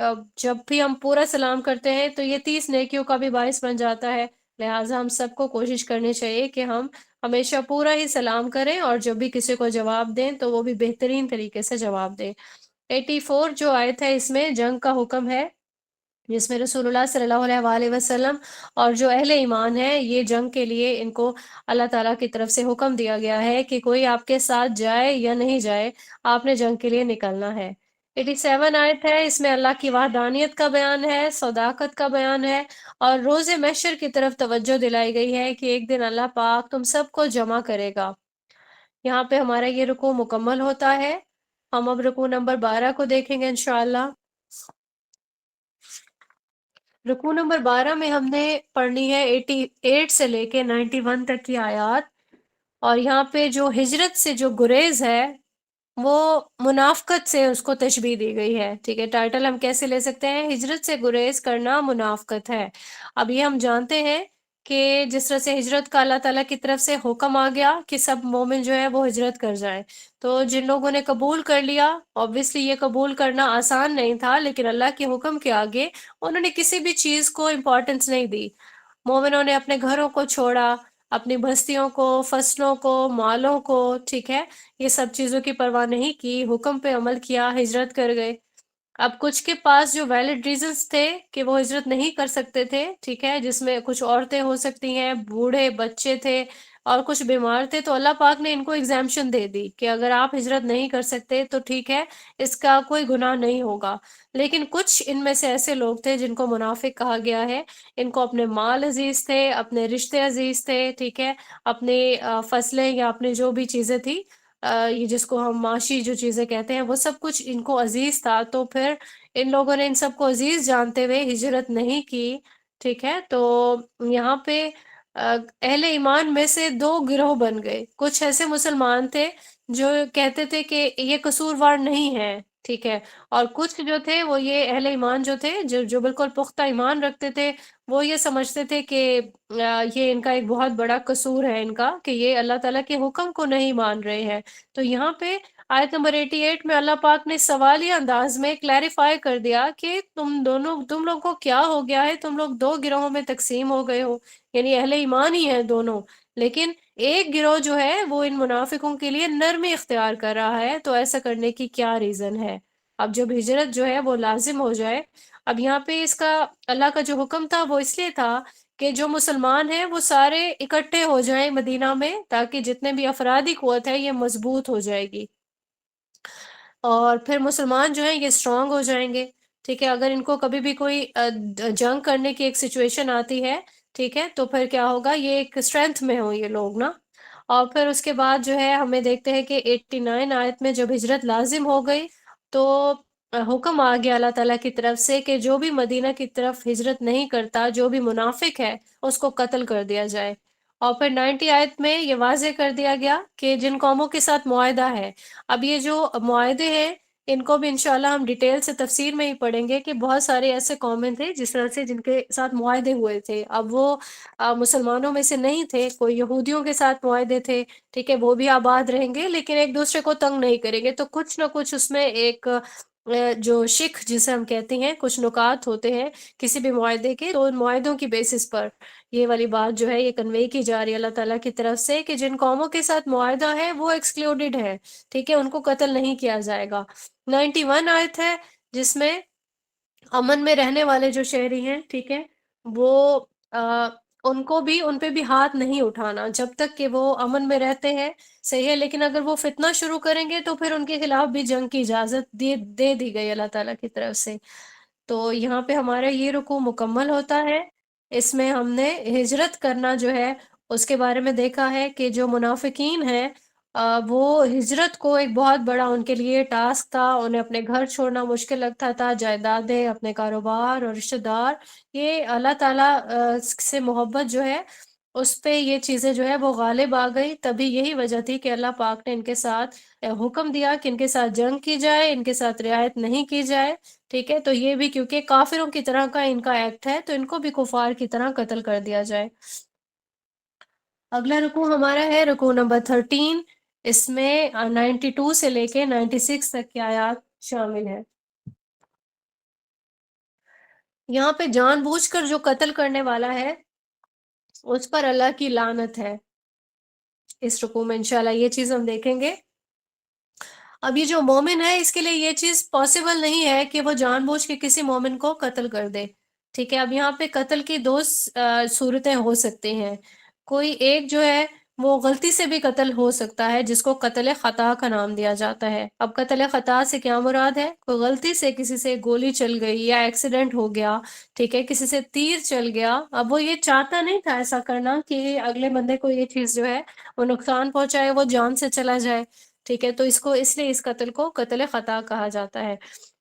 [SPEAKER 1] جب بھی ہم پورا سلام کرتے ہیں تو یہ 30 نیکیوں کا بھی باعث بن جاتا ہے، لہٰذا ہم سب کو کوشش کرنی چاہیے کہ ہم ہمیشہ پورا ہی سلام کریں، اور جب بھی کسی کو جواب دیں تو وہ بھی بہترین طریقے سے جواب دیں۔ 84 جو آیت ہے، اس میں جنگ کا حکم ہے، جس میں رسول اللہ صلی اللہ علیہ وآلہ وسلم اور جو اہل ایمان ہے، یہ جنگ کے لیے ان کو اللہ تعالیٰ کی طرف سے حکم دیا گیا ہے کہ کوئی آپ کے ساتھ جائے یا نہیں جائے، آپ نے جنگ کے لیے نکلنا ہے۔ 87 آیت ہے، اس میں اللہ کی وحدانیت کا بیان ہے، صداقت کا بیان ہے، اور روز محشر کی طرف توجہ دلائی گئی ہے کہ ایک دن اللہ پاک تم سب کو جمع کرے گا۔ یہاں پہ ہمارا یہ رکوع مکمل ہوتا ہے۔ ہم اب رکوع نمبر 12 کو دیکھیں گے انشاءاللہ۔ رکوع نمبر 12 میں ہم نے پڑھنی ہے 88 سے لے کے 91 تک کی آیات، اور یہاں پہ جو ہجرت سے جو گریز ہے وہ منافقت سے اس کو تشبیہ دی گئی ہے، ٹھیک ہے؟ ٹائٹل ہم کیسے لے سکتے ہیں؟ ہجرت سے گریز کرنا منافقت ہے۔ اب یہ ہم جانتے ہیں کہ جس طرح سے ہجرت کا اللہ تعالیٰ کی طرف سے حکم آ گیا کہ سب مومن جو ہے وہ ہجرت کر جائیں، تو جن لوگوں نے قبول کر لیا، obviously یہ قبول کرنا آسان نہیں تھا، لیکن اللہ کے حکم کے آگے انہوں نے کسی بھی چیز کو امپورٹنس نہیں دی۔ مومنوں نے اپنے گھروں کو چھوڑا، اپنی بستیوں کو، فصلوں کو، مالوں کو، ٹھیک ہے، یہ سب چیزوں کی پرواہ نہیں کی، حکم پہ عمل کیا، ہجرت کر گئے۔ اب کچھ کے پاس جو ویلڈ ریزنز تھے کہ وہ ہجرت نہیں کر سکتے تھے، ٹھیک ہے، جس میں کچھ عورتیں ہو سکتی ہیں، بوڑھے بچے تھے، اور کچھ بیمار تھے، تو اللہ پاک نے ان کو ایگزامشن دے دی کہ اگر آپ ہجرت نہیں کر سکتے تو ٹھیک ہے، اس کا کوئی گناہ نہیں ہوگا۔ لیکن کچھ ان میں سے ایسے لوگ تھے جن کو منافق کہا گیا ہے، ان کو اپنے مال عزیز تھے، اپنے رشتے عزیز تھے، ٹھیک ہے، اپنے فصلیں یا اپنے جو بھی چیزیں تھی، یہ جس کو ہم معاشی جو چیزیں کہتے ہیں، وہ سب کچھ ان کو عزیز تھا، تو پھر ان لوگوں نے ان سب کو عزیز جانتے ہوئے ہجرت نہیں کی، ٹھیک ہے۔ تو یہاں پہ اہل ایمان میں سے دو گروہ بن گئے، کچھ ایسے مسلمان تھے جو کہتے تھے کہ یہ قصوروار نہیں ہے، ٹھیک ہے، اور کچھ جو تھے وہ یہ اہل ایمان جو تھے، جو بالکل پختہ ایمان رکھتے تھے، وہ یہ سمجھتے تھے کہ یہ ان کا ایک بہت بڑا قصور ہے ان کا، کہ یہ اللہ تعالیٰ کے حکم کو نہیں مان رہے ہیں۔ تو یہاں پہ آیت نمبر 88 میں اللہ پاک نے سوالیہ انداز میں کلیریفائی کر دیا کہ تم لوگ کو کیا ہو گیا ہے، تم لوگ دو گروہوں میں تقسیم ہو گئے ہو، یعنی اہل ایمان ہی ہیں دونوں، لیکن ایک گروہ جو ہے وہ ان منافقوں کے لیے نرمی اختیار کر رہا ہے، تو ایسا کرنے کی کیا ریزن ہے؟ اب جب ہجرت جو ہے وہ لازم ہو جائے، اب یہاں پہ اس کا اللہ کا جو حکم تھا وہ اس لیے تھا کہ جو مسلمان ہیں وہ سارے اکٹھے ہو جائیں مدینہ میں، تاکہ جتنے بھی افرادی قوت ہے یہ مضبوط ہو جائے گی۔ اور پھر مسلمان جو ہیں یہ اسٹرانگ ہو جائیں گے، ٹھیک ہے؟ اگر ان کو کبھی بھی کوئی جنگ کرنے کی ایک سچویشن آتی ہے، ٹھیک ہے، تو پھر کیا ہوگا، یہ ایک اسٹرینتھ میں ہوں یہ لوگ نا۔ اور پھر اس کے بعد جو ہے ہمیں دیکھتے ہیں کہ 89 آیت میں جب ہجرت لازم ہو گئی تو حکم آ گیا اللہ تعالیٰ کی طرف سے کہ جو بھی مدینہ کی طرف ہجرت نہیں کرتا، جو بھی منافق ہے، اس کو قتل کر دیا جائے۔ اور پھر 90 آیت میں یہ واضح کر دیا گیا کہ جن قوموں کے ساتھ معاہدہ ہے، اب یہ جو معاہدے ہیں ان کو بھی انشاءاللہ ہم ڈیٹیل سے تفسیر میں ہی پڑھیں گے کہ بہت سارے ایسے قومیں تھے جس طرح سے جن کے ساتھ معاہدے ہوئے تھے، اب وہ مسلمانوں میں سے نہیں تھے، کوئی یہودیوں کے ساتھ معاہدے تھے، ٹھیک ہے، وہ بھی آباد رہیں گے لیکن ایک دوسرے کو تنگ نہیں کریں گے، تو کچھ نہ کچھ اس میں ایک جو شک جسے ہم کہتے ہیں، کچھ نکات ہوتے ہیں کسی بھی معاہدے کے، تو ان معاہدوں کی بیسس پر یہ والی بات جو ہے یہ کنوے کی جا رہی ہے اللہ تعالیٰ کی طرف سے کہ جن قوموں کے ساتھ معاہدہ ہے وہ ایکسکلوڈڈ ہے، ٹھیک ہے، ان کو قتل نہیں کیا جائے گا۔ 91 آیت ہے جس میں امن میں رہنے والے جو شہری ہیں، ٹھیک ہے، وہ ان کو بھی، ان پہ بھی ہاتھ نہیں اٹھانا جب تک کہ وہ امن میں رہتے ہیں، صحیح ہے، لیکن اگر وہ فتنہ شروع کریں گے تو پھر ان کے خلاف بھی جنگ کی اجازت دے دی گئی اللہ تعالیٰ کی طرف سے۔ تو یہاں پہ ہمارا یہ رکوع مکمل ہوتا ہے، اس میں ہم نے ہجرت کرنا جو ہے اس کے بارے میں دیکھا ہے کہ جو منافقین ہیں وہ ہجرت کو ایک بہت بڑا ان کے لیے ٹاسک تھا، انہیں اپنے گھر چھوڑنا مشکل لگتا تھا، جائیدادیں، اپنے کاروبار اور رشتہ دار، یہ اللہ تعالیٰ سے محبت جو ہے اس پہ یہ چیزیں جو ہے وہ غالب آ گئی، تبھی یہی وجہ تھی کہ اللہ پاک نے ان کے ساتھ حکم دیا کہ ان کے ساتھ جنگ کی جائے، ان کے ساتھ رعایت نہیں کی جائے، ٹھیک ہے، تو یہ بھی کیونکہ کافروں کی طرح کا ان کا ایکٹ ہے تو ان کو بھی کفار کی طرح قتل کر دیا جائے۔ اگلا رکوع ہمارا ہے رکوع نمبر 13، اس میں 92 سے لے کے 96 تک کی آیات شامل ہے۔ یہاں پہ جان بوجھ کر جو قتل کرنے والا ہے اس پر اللہ کی لعنت ہے، اس رکوع میں انشاءاللہ یہ چیز ہم دیکھیں گے۔ اب یہ جو مومن ہے اس کے لیے یہ چیز پاسبل نہیں ہے کہ وہ جان بوجھ کے کسی مومن کو قتل کر دے، ٹھیک ہے۔ اب یہاں پہ قتل کی دو صورتیں ہو سکتی ہیں، کوئی ایک جو ہے وہ غلطی سے بھی قتل ہو سکتا ہے جس کو قتل خطا کا نام دیا جاتا ہے۔ اب قتل خطا سے کیا مراد ہے، کوئی غلطی سے کسی سے گولی چل گئی یا ایکسیڈنٹ ہو گیا، ٹھیک ہے، کسی سے تیر چل گیا، اب وہ یہ چاہتا نہیں تھا ایسا کرنا کہ اگلے بندے کو یہ چیز جو ہے وہ نقصان پہنچائے، وہ جان سے چلا جائے، ٹھیک ہے، تو اس کو اس لیے اس قتل کو قتل خطا کہا جاتا ہے۔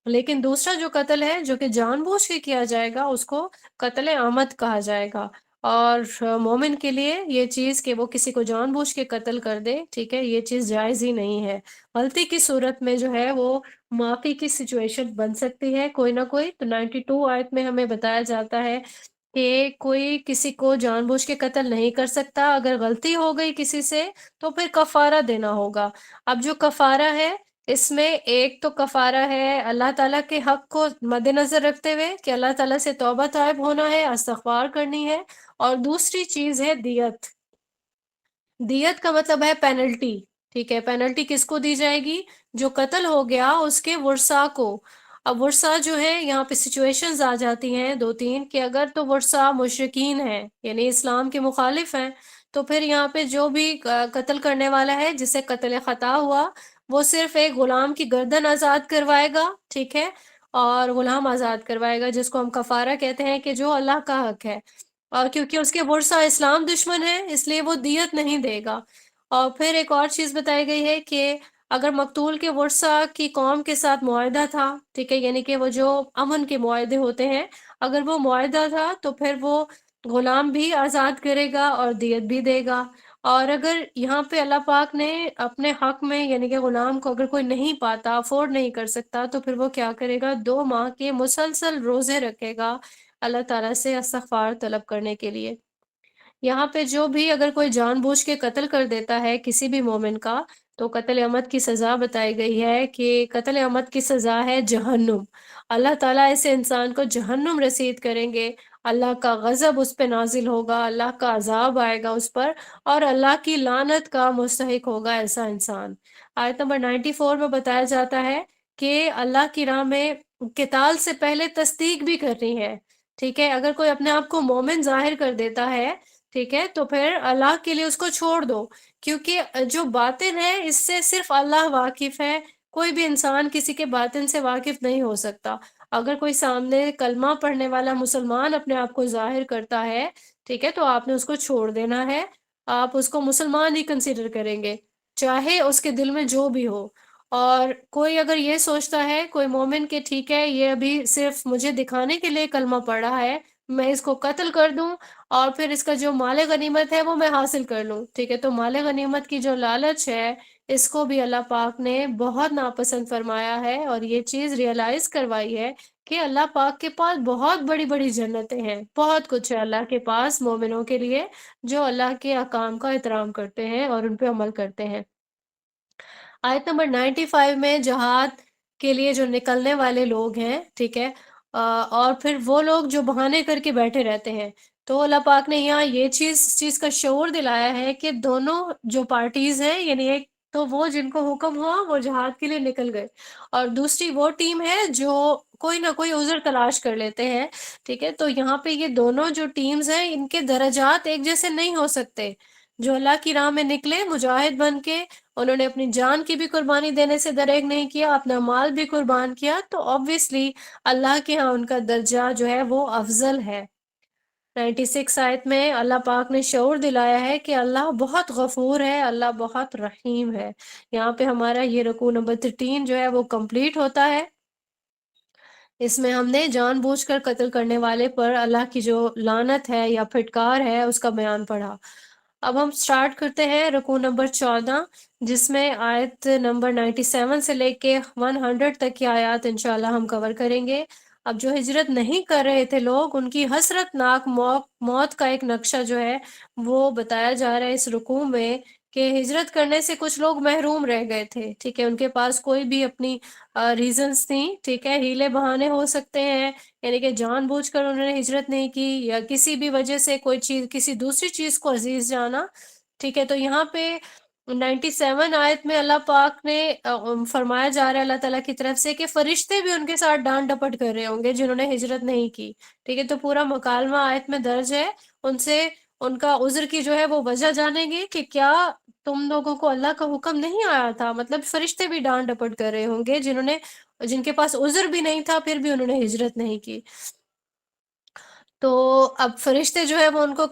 [SPEAKER 1] لیکن دوسرا جو قتل ہے جو کہ جان بوجھ کے کیا جائے گا اس کو قتل عمد کہا جائے گا، اور مومن کے لیے یہ چیز کہ وہ کسی کو جان بوجھ کے قتل کر دے، ٹھیک ہے، یہ چیز جائز ہی نہیں ہے۔ غلطی کی صورت میں جو ہے وہ معافی کی سچویشن بن سکتی ہے کوئی نہ کوئی، تو 92 آیت میں ہمیں بتایا جاتا ہے کہ کوئی کسی کو جان بوجھ کے قتل نہیں کر سکتا، اگر غلطی ہو گئی کسی سے تو پھر کفارہ دینا ہوگا۔ اب جو کفارہ ہے اس میں ایک تو کفارہ ہے اللہ تعالیٰ کے حق کو مد نظر رکھتے ہوئے کہ اللہ تعالیٰ سے توبہ طائب ہونا ہے، استغفار کرنی ہے، اور دوسری چیز ہے دیت۔ دیت کا مطلب ہے پینلٹی، ٹھیک ہے، پینلٹی کس کو دی جائے گی، جو قتل ہو گیا اس کے ورثاء کو۔ اب ورثاء جو ہے یہاں پہ سچویشنز آ جاتی ہیں دو تین کہ اگر تو ورثاء مشرکین ہیں یعنی اسلام کے مخالف ہیں تو پھر یہاں پہ جو بھی قتل کرنے والا ہے جسے قتل خطا ہوا وہ صرف ایک غلام کی گردن آزاد کروائے گا، ٹھیک ہے، اور غلام آزاد کروائے گا جس کو ہم کفارہ کہتے ہیں کہ جو اللہ کا حق ہے، اور کیونکہ اس کے ورثہ اسلام دشمن ہے اس لیے وہ دیت نہیں دے گا۔ اور پھر ایک اور چیز بتائی گئی ہے کہ اگر مقتول کے ورثہ کی قوم کے ساتھ معاہدہ تھا، ٹھیک ہے، یعنی کہ وہ جو امن کے معاہدے ہوتے ہیں، اگر وہ معاہدہ تھا تو پھر وہ غلام بھی آزاد کرے گا اور دیت بھی دے گا۔ اور اگر یہاں پہ اللہ پاک نے اپنے حق میں یعنی کہ غلام کو اگر کوئی نہیں پاتا، افورڈ نہیں کر سکتا، تو پھر وہ کیا کرے گا، 2 ماہ کے مسلسل روزے رکھے گا اللہ تعالیٰ سے استغفار طلب کرنے کے لیے۔ یہاں پہ جو بھی اگر کوئی جان بوجھ کے قتل کر دیتا ہے کسی بھی مومن کا تو قتل عمد کی سزا بتائی گئی ہے کہ قتل عمد کی سزا ہے جہنم، اللہ تعالیٰ ایسے انسان کو جہنم رسید کریں گے، اللہ کا غضب اس پہ نازل ہوگا، اللہ کا عذاب آئے گا اس پر، اور اللہ کی لعنت کا مستحق ہوگا ایسا انسان۔ آیت نمبر 94 میں بتایا جاتا ہے کہ اللہ کی راہ میں قتال سے پہلے تصدیق بھی کرنی ہے، ٹھیک ہے، اگر کوئی اپنے آپ کو مومن ظاہر کر دیتا ہے، ٹھیک ہے، تو پھر اللہ کے لیے اس کو چھوڑ دو، کیونکہ جو باطن ہے اس سے صرف اللہ واقف ہے، کوئی بھی انسان کسی کے باطن سے واقف نہیں ہو سکتا۔ اگر کوئی سامنے کلمہ پڑھنے والا مسلمان اپنے آپ کو ظاہر کرتا ہے، ٹھیک ہے، تو آپ نے اس کو چھوڑ دینا ہے، آپ اس کو مسلمان ہی کنسیڈر کریں گے، چاہے اس کے دل میں جو بھی ہو۔ اور کوئی اگر یہ سوچتا ہے، کوئی مومن کہ ٹھیک ہے یہ ابھی صرف مجھے دکھانے کے لیے کلمہ پڑھ رہا ہے، میں اس کو قتل کر دوں اور پھر اس کا جو مال غنیمت ہے وہ میں حاصل کر لوں، ٹھیک ہے، تو مال غنیمت کی جو لالچ ہے اس کو بھی اللہ پاک نے بہت ناپسند فرمایا ہے، اور یہ چیز ریئلائز کروائی ہے کہ اللہ پاک کے پاس بہت بڑی بڑی جنتیں ہیں، بہت کچھ ہے اللہ کے پاس مومنوں کے لیے جو اللہ کے احکام کا احترام کرتے ہیں اور ان پہ عمل کرتے ہیں۔ آیت نمبر 95 میں جہاد کے لیے جو نکلنے والے لوگ ہیں، ٹھیک ہے، اور پھر وہ لوگ جو بہانے کر کے بیٹھے رہتے ہیں، تو اللہ پاک نے یہاں یہ چیز کا شعور دلایا ہے کہ دونوں جو پارٹیز ہیں، یعنی ایک تو وہ جن کو حکم ہوا وہ جہاد کے لیے نکل گئے، اور دوسری وہ ٹیم ہے جو کوئی نہ کوئی عذر تلاش کر لیتے ہیں، ٹھیک ہے، تو یہاں پہ یہ دونوں جو ٹیمز ہیں ان کے درجات ایک جیسے نہیں ہو سکتے۔ جو اللہ کی راہ میں نکلے مجاہد بن کے، انہوں نے اپنی جان کی بھی قربانی دینے سے دریغ نہیں کیا، اپنا مال بھی قربان کیا، تو obviously اللہ کے ہاں ان کا درجہ جو ہے وہ افضل ہے۔ 96 آیت میں اللہ پاک نے شعور دلایا ہے کہ اللہ بہت غفور ہے، اللہ بہت رحیم ہے۔ یہاں پہ ہمارا یہ رکوع نمبر 13 جو ہے وہ کمپلیٹ ہوتا ہے۔ اس میں ہم نے جان بوجھ کر قتل کرنے والے پر اللہ کی جو لعنت ہے یا پھٹکار ہے اس کا بیان پڑھا۔ اب ہم سٹارٹ کرتے ہیں رکوع نمبر 14، جس میں آیت نمبر 97 سے لے کے 100 تک کی آیات انشاءاللہ ہم کور کریں گے۔ اب جو ہجرت نہیں کر رہے تھے لوگ، ان کی حسرت ناک موت کا ایک نقشہ جو ہے وہ بتایا جا رہا ہے اس رکوع میں، کہ ہجرت کرنے سے کچھ لوگ محروم رہ گئے تھے، ٹھیک ہے، ان کے پاس کوئی بھی اپنی ریزنز تھیں، ٹھیک ہے، ہیلے بہانے ہو سکتے ہیں، یعنی کہ جان بوجھ کر انہوں نے ہجرت نہیں کی یا کسی بھی وجہ سے کوئی چیز کسی دوسری چیز کو عزیز جانا، ٹھیک ہے، تو یہاں پہ 97 آیت میں اللہ پاک نے فرمایا جا رہا ہے اللہ تعالیٰ کی طرف سے کہ فرشتے بھی ان کے ساتھ ڈانٹ ڈپٹ کر رہے ہوں گے جنہوں نے ہجرت نہیں کی، ٹھیک ہے، تو پورا مکالمہ آیت میں درج ہے، ان سے ان کا عذر کی جو ہے وہ وجہ جانیں گے کہ کیا تم لوگوں کو اللہ کا حکم نہیں آیا تھا، مطلب فرشتے بھی ڈانٹ ڈپٹ کر رہے ہوں گے جن کے پاس عذر بھی نہیں تھا پھر بھی انہوں نے ہجرت نہیں کی۔ تو اب فرشتے جو ہے وہ ان کو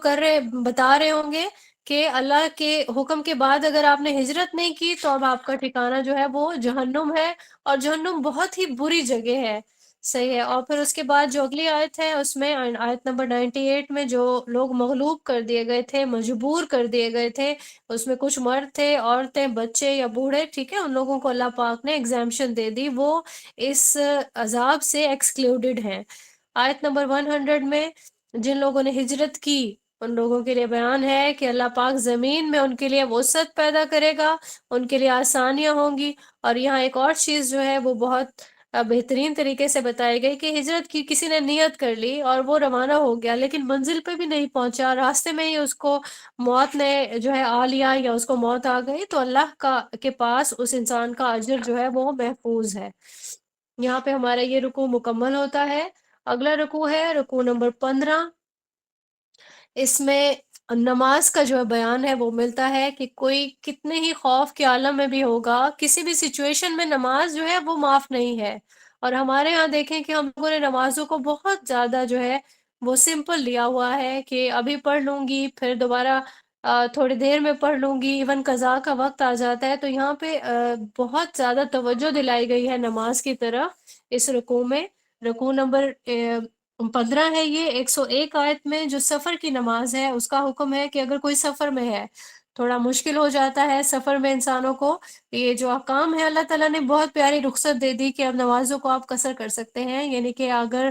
[SPEAKER 1] بتا رہے ہوں گے کہ اللہ کے حکم کے بعد اگر آپ نے ہجرت نہیں کی تو اب آپ کا ٹھکانہ جو ہے وہ جہنم ہے، اور جہنم بہت ہی بری جگہ ہے، صحیح ہے۔ اور پھر اس کے بعد جو اگلی آیت ہے اس میں آیت نمبر 98 میں جو لوگ مغلوب کر دیے گئے تھے، مجبور کر دیے گئے تھے، اس میں کچھ مرد تھے، عورتیں، بچے یا بوڑھے، ٹھیک ہے، ان لوگوں کو اللہ پاک نے ایگزامپشن دے دی، وہ اس عذاب سے ایکسکلوڈڈ ہیں۔ آیت نمبر 100 میں جن لوگوں نے ہجرت کی ان لوگوں کے لیے بیان ہے کہ اللہ پاک زمین میں ان کے لیے وسعت پیدا کرے گا، ان کے لیے آسانیاں ہوں گی، اور یہاں ایک اور چیز جو ہے وہ بہت بہترین طریقے سے بتائی گئی کہ ہجرت کی کسی نے نیت کر لی اور وہ روانہ ہو گیا لیکن منزل پہ بھی نہیں پہنچا، راستے میں ہی اس کو موت نے جو ہے آ لیا یا اس کو موت آ گئی، تو اللہ کے پاس اس انسان کا اجر جو ہے وہ محفوظ ہے۔ یہاں پہ ہمارا یہ رکوع مکمل ہوتا ہے۔ اگلا رکوع ہے رکوع نمبر 15۔ اس میں نماز کا جو بیان ہے وہ ملتا ہے کہ کوئی کتنے ہی خوف کے عالم میں بھی ہوگا، کسی بھی سچویشن میں نماز جو ہے وہ معاف نہیں ہے، اور ہمارے ہاں دیکھیں کہ ہم لوگوں نے نمازوں کو بہت زیادہ جو ہے وہ سمپل لیا ہوا ہے کہ ابھی پڑھ لوں گی پھر دوبارہ تھوڑی دیر میں پڑھ لوں گی، ایون قضاء کا وقت آ جاتا ہے، تو یہاں پہ بہت زیادہ توجہ دلائی گئی ہے نماز کی طرف اس رکوع میں۔ رکوع نمبر 15 ہے، یہ 101 آیت میں جو سفر کی نماز ہے اس کا حکم ہے کہ اگر کوئی سفر میں ہے، تھوڑا مشکل ہو جاتا ہے سفر میں انسانوں کو، یہ جو احکام ہے اللہ تعالیٰ نے بہت پیاری رخصت دے دی کہ اب نمازوں کو آپ قصر کر سکتے ہیں، یعنی کہ اگر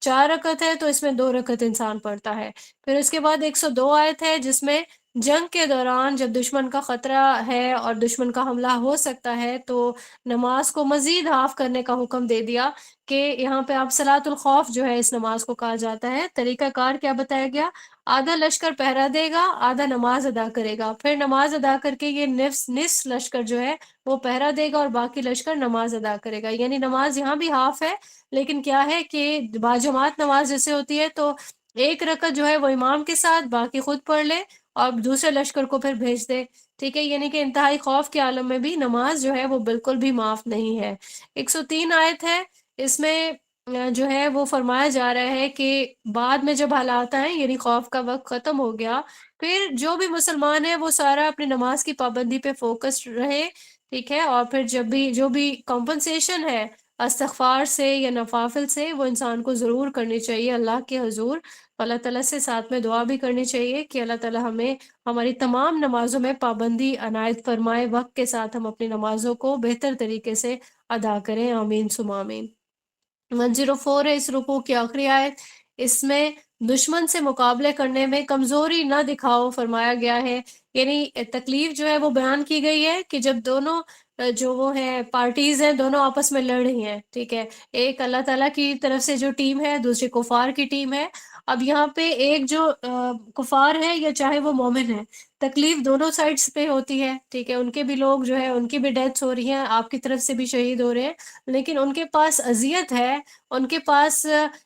[SPEAKER 1] 4 رکعت ہے تو اس میں 2 رکعت انسان پڑھتا ہے۔ پھر اس کے بعد 102 آیت ہے جس میں جنگ کے دوران جب دشمن کا خطرہ ہے اور دشمن کا حملہ ہو سکتا ہے تو نماز کو مزید ہاف کرنے کا حکم دے دیا، کہ یہاں پہ آپ صلاۃ الخوف جو ہے اس نماز کو کہا جاتا ہے۔ طریقہ کار کیا بتایا گیا؟ آدھا لشکر پہرا دے گا، آدھا نماز ادا کرے گا، پھر نماز ادا کر کے یہ نصف لشکر جو ہے وہ پہرا دے گا اور باقی لشکر نماز ادا کرے گا، یعنی نماز یہاں بھی ہاف ہے، لیکن کیا ہے کہ باجماعت نماز جیسے ہوتی ہے تو ایک رکعت جو ہے وہ امام کے ساتھ، باقی خود پڑھ لے، اور دوسرے لشکر کو پھر بھیج دے، ٹھیک ہے، یعنی کہ انتہائی خوف کے عالم میں بھی نماز جو ہے وہ بالکل بھی معاف نہیں ہے۔ 103 آیت ہے، اس میں جو ہے وہ فرمایا جا رہا ہے کہ بعد میں جب حالات آئیں، یعنی خوف کا وقت ختم ہو گیا، پھر جو بھی مسلمان ہے وہ سارا اپنی نماز کی پابندی پہ فوکس رہے، ٹھیک ہے، اور پھر جب بھی جو بھی کمپنسیشن ہے استغفار سے یا نوافل سے، وہ انسان کو ضرور کرنی چاہیے اللہ کے حضور، اللہ تعالیٰ سے ساتھ میں دعا بھی کرنی چاہیے کہ اللہ تعالیٰ ہمیں ہماری تمام نمازوں میں پابندی عنایت فرمائے، وقت کے ساتھ ہم اپنی نمازوں کو بہتر طریقے سے ادا کریں، آمین ثم آمین۔ 104 ہے اس رکوع کی آخری آیت، اس میں دشمن سے مقابلے کرنے میں کمزوری نہ دکھاؤ فرمایا گیا ہے، یعنی تکلیف جو ہے وہ بیان کی گئی ہے کہ جب دونوں جو وہ ہیں پارٹیز ہیں، دونوں آپس میں لڑ رہی ہیں، ٹھیک ہے، ایک اللہ تعالیٰ کی طرف سے جو ٹیم ہے، دوسری کفار کی ٹیم ہے۔ اب یہاں پہ ایک جو کفار ہے یا چاہے وہ مومن ہے، تکلیف دونوں سائڈز پہ ہوتی ہے، ٹھیک ہے، ان کے بھی لوگ جو ہے ان کی بھی ڈیتھس ہو رہی ہیں، آپ کی طرف سے بھی شہید ہو رہے ہیں، لیکن ان کے پاس اذیت ہے، ان کے پاس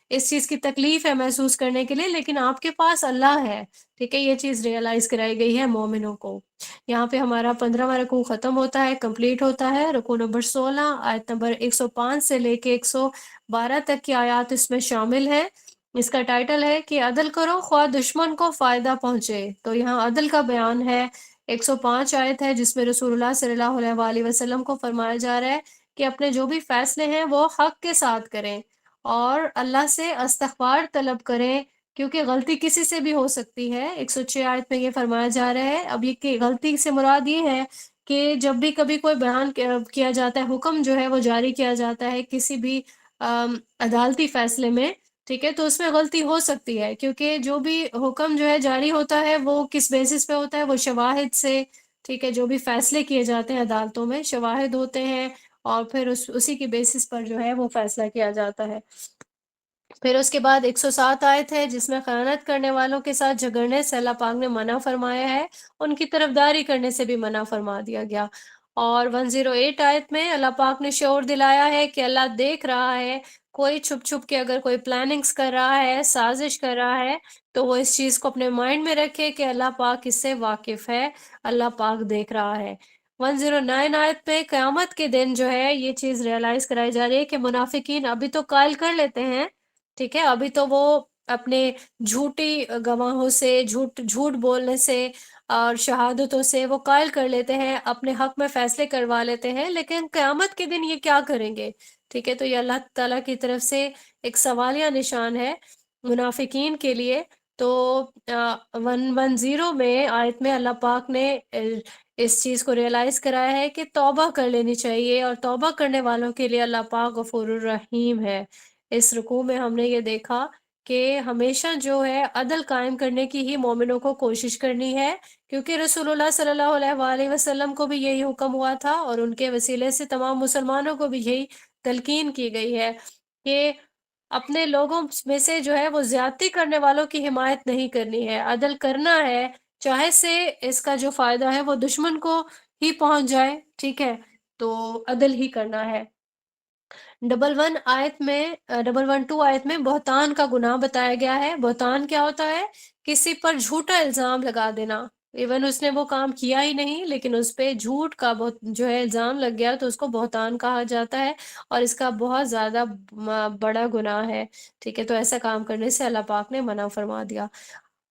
[SPEAKER 1] اس چیز کی تکلیف ہے محسوس کرنے کے لیے، لیکن آپ کے پاس اللہ ہے، ٹھیک ہے، یہ چیز ریئلائز کرائی گئی ہے مومنوں کو۔ یہاں پہ ہمارا 15واں رکوع ختم ہوتا ہے، کمپلیٹ ہوتا ہے۔ رکوع نمبر 16 آیت نمبر 105 سے لے کے 112 تک کی آیات اس میں شامل ہے۔ اس کا ٹائٹل ہے کہ عدل کرو خواہ دشمن کو فائدہ پہنچے، تو یہاں عدل کا بیان ہے۔ 105 آیت ہے جس میں رسول اللہ صلی اللہ علیہ وآلہ وسلم کو فرمایا جا رہا ہے کہ اپنے جو بھی فیصلے ہیں وہ حق کے ساتھ کریں اور اللہ سے استغفار طلب کریں، کیونکہ غلطی کسی سے بھی ہو سکتی ہے۔ 106 آیت میں یہ فرمایا جا رہا ہے، اب یہ کہ غلطی سے مراد یہ ہے کہ جب بھی کبھی کوئی بیان کیا جاتا ہے، حکم جو ہے وہ جاری کیا جاتا ہے کسی بھی عدالتی فیصلے میں، ٹھیک ہے، تو اس میں غلطی ہو سکتی ہے، کیونکہ جو بھی حکم جو ہے جاری ہوتا ہے وہ کس بیسس پہ ہوتا ہے، وہ شواہد سے، ٹھیک ہے، جو بھی فیصلے کیے جاتے ہیں عدالتوں میں شواہد ہوتے ہیں، اور پھر اسی کی بیسس پر جو ہے وہ فیصلہ کیا جاتا ہے۔ پھر اس کے بعد 107 آیت ہے جس میں خیانت کرنے والوں کے ساتھ جھگڑنے سے اللہ پاک نے منع فرمایا ہے، ان کی طرفداری کرنے سے بھی منع فرما دیا گیا۔ اور 108 آیت میں اللہ پاک نے شعور دلایا ہے کہ اللہ دیکھ رہا ہے، کوئی چھپ چھپ کے اگر کوئی پلاننگز کر رہا ہے، سازش کر رہا ہے، تو وہ اس چیز کو اپنے مائنڈ میں رکھے کہ اللہ پاک اس سے واقف ہے، اللہ پاک دیکھ رہا ہے۔ 109 آیت پہ قیامت کے دن جو ہے یہ چیز ریئلائز کرائی جا رہی ہے کہ منافقین ابھی تو قائل کر لیتے ہیں، ٹھیک ہے، ابھی تو وہ اپنے جھوٹی گواہوں سے، جھوٹ بولنے سے اور شہادتوں سے وہ قائل کر لیتے ہیں، اپنے حق میں فیصلے کروا لیتے ہیں، لیکن قیامت کے دن یہ کیا کریں گے، ٹھیک ہے، تو یہ اللہ تعالیٰ کی طرف سے ایک سوالیہ نشان ہے منافقین کے لیے۔ تو 110 میں آیت میں اللہ پاک نے اس چیز کو ریئلائز کرایا ہے کہ توبہ کر لینی چاہیے، اور توبہ کرنے والوں کے لیے اللہ پاک غفور الرحیم ہے۔ اس رکوع میں ہم نے یہ دیکھا کہ ہمیشہ جو ہے عدل قائم کرنے کی ہی مومنوں کو کوشش کرنی ہے، کیونکہ رسول اللہ صلی اللہ علیہ وآلہ وسلم کو بھی یہی حکم ہوا تھا، اور ان کے وسیلے سے تمام مسلمانوں کو بھی یہی تلقین کی گئی ہے کہ اپنے لوگوں میں سے جو ہے وہ زیادتی کرنے والوں کی حمایت نہیں کرنی ہے، عدل کرنا ہے، چاہے سے اس کا جو فائدہ ہے وہ دشمن کو ہی پہنچ جائے، ٹھیک ہے، تو عدل ہی کرنا ہے۔ 112 آیت میں بہتان کا گناہ بتایا گیا ہے۔ بہتان کیا ہوتا ہے؟ کسی پر جھوٹا الزام لگا دینا، ایون اس نے وہ کام کیا ہی نہیں لیکن اس پہ جھوٹ کا جو ہے الزام لگ گیا، تو اس کو بہتان کہا جاتا ہے، اور اس کا بہت زیادہ بڑا گناہ ہے، ٹھیک ہے، تو ایسا کام کرنے سے اللہ پاک نے منع فرما دیا۔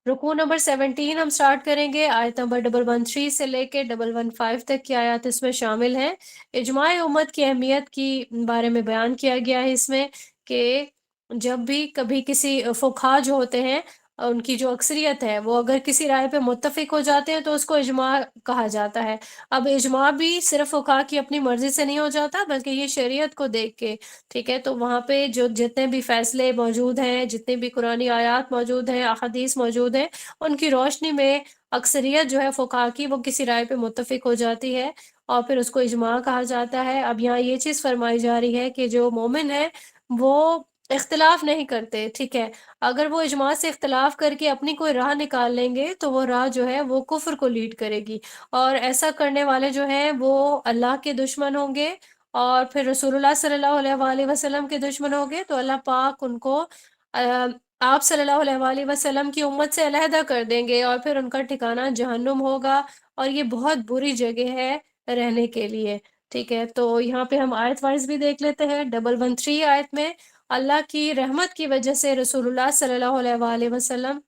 [SPEAKER 1] رکوع نمبر 17 ہم سٹارٹ کریں گے، آیت نمبر 113 سے لے کے 115 تک کی آیات اس میں شامل ہیں۔ اجماع امت کی اہمیت کی بارے میں بیان کیا گیا ہے اس میں، کہ جب بھی کبھی کسی فقہا جو ہوتے ہیں، ان کی جو اکثریت ہے وہ اگر کسی رائے پہ متفق ہو جاتے ہیں تو اس کو اجماع کہا جاتا ہے۔ اب اجماع بھی صرف فقہا کی اپنی مرضی سے نہیں ہو جاتا، بلکہ یہ شریعت کو دیکھ کے، ٹھیک ہے، تو وہاں پہ جو جتنے بھی فیصلے موجود ہیں، جتنے بھی قرآنی آیات موجود ہیں، احادیث موجود ہیں، ان کی روشنی میں اکثریت جو ہے فقہا کی وہ کسی رائے پہ متفق ہو جاتی ہے، اور پھر اس کو اجماع کہا جاتا ہے۔ اب یہاں یہ چیز فرمائی جا رہی ہے کہ جو مومن ہے وہ اختلاف نہیں کرتے، ٹھیک ہے، اگر وہ اجماع سے اختلاف کر کے اپنی کوئی راہ نکال لیں گے تو وہ راہ جو ہے وہ کفر کو لیڈ کرے گی، اور ایسا کرنے والے جو ہیں وہ اللہ کے دشمن ہوں گے، اور پھر رسول اللہ صلی اللہ علیہ وآلہ وسلم کے دشمن ہوں گے، تو اللہ پاک ان کو آپ صلی اللہ علیہ وآلہ وسلم کی امت سے علیحدہ کر دیں گے اور پھر ان کا ٹھکانہ جہنم ہوگا، اور یہ بہت بری جگہ ہے رہنے کے لیے، ٹھیک ہے؟ تو یہاں پہ ہم آیت وائز بھی دیکھ لیتے ہیں۔ 113 آیت میں اللہ کی رحمت کی وجہ سے رسول اللہ صلی اللہ علیہ وآلہ وسلم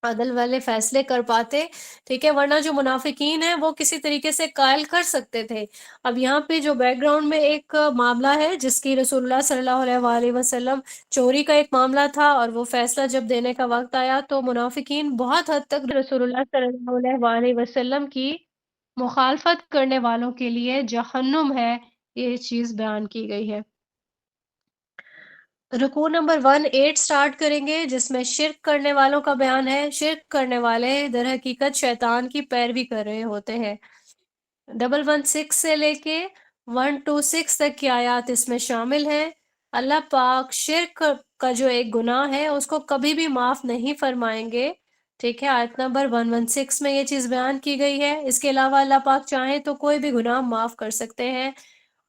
[SPEAKER 1] عدل والے فیصلے کر پاتے، ٹھیک ہے؟ ورنہ جو منافقین ہیں وہ کسی طریقے سے قائل کر سکتے تھے۔ اب یہاں پہ جو بیک گراؤنڈ میں ایک معاملہ ہے جس کی رسول اللہ صلی اللہ علیہ وآلہ وسلم، چوری کا ایک معاملہ تھا، اور وہ فیصلہ جب دینے کا وقت آیا تو منافقین بہت حد تک رسول اللہ صلی اللہ علیہ وآلہ وسلم کی مخالفت کرنے والوں کے لیے جہنم ہے، یہ چیز بیان کی گئی ہے۔ رکوع نمبر 18 سٹارٹ کریں گے، جس میں شرک کرنے والوں کا بیان ہے۔ شرک کرنے والے در حقیقت شیطان کی پیروی کر رہے ہوتے ہیں۔ 116 سے لے کے 126 تک کی آیات اس میں شامل ہیں۔ اللہ پاک شرک کا جو ایک گناہ ہے اس کو کبھی بھی معاف نہیں فرمائیں گے، ٹھیک ہے؟ آیت نمبر 116 میں یہ چیز بیان کی گئی ہے۔ اس کے علاوہ اللہ پاک چاہیں تو کوئی بھی گناہ معاف کر سکتے ہیں۔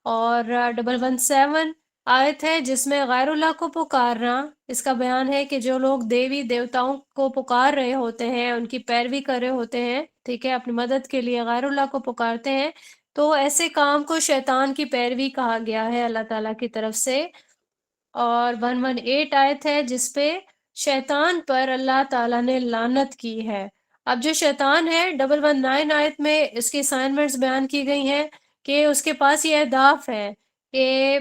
[SPEAKER 1] اور 117 آیت ہے جس میں غیر اللہ کو پکارنا، اس کا بیان ہے کہ جو لوگ دیوی دیوتاؤں کو پکار رہے ہوتے ہیں، ان کی پیروی کر رہے ہوتے ہیں، ٹھیک ہے، اپنی مدد کے لیے غیر اللہ کو پکارتے ہیں، تو ایسے کام کو شیطان کی پیروی کہا گیا ہے اللہ تعالیٰ کی طرف سے۔ اور 118 آیت ہے جس پہ شیطان پر اللہ تعالیٰ نے لعنت کی ہے۔ اب جو شیطان ہے 119 آیت میں اس کی اسائنمنٹس بیان کی گئی ہیں کہ اس کے پاس یہ اہداف ہے کہ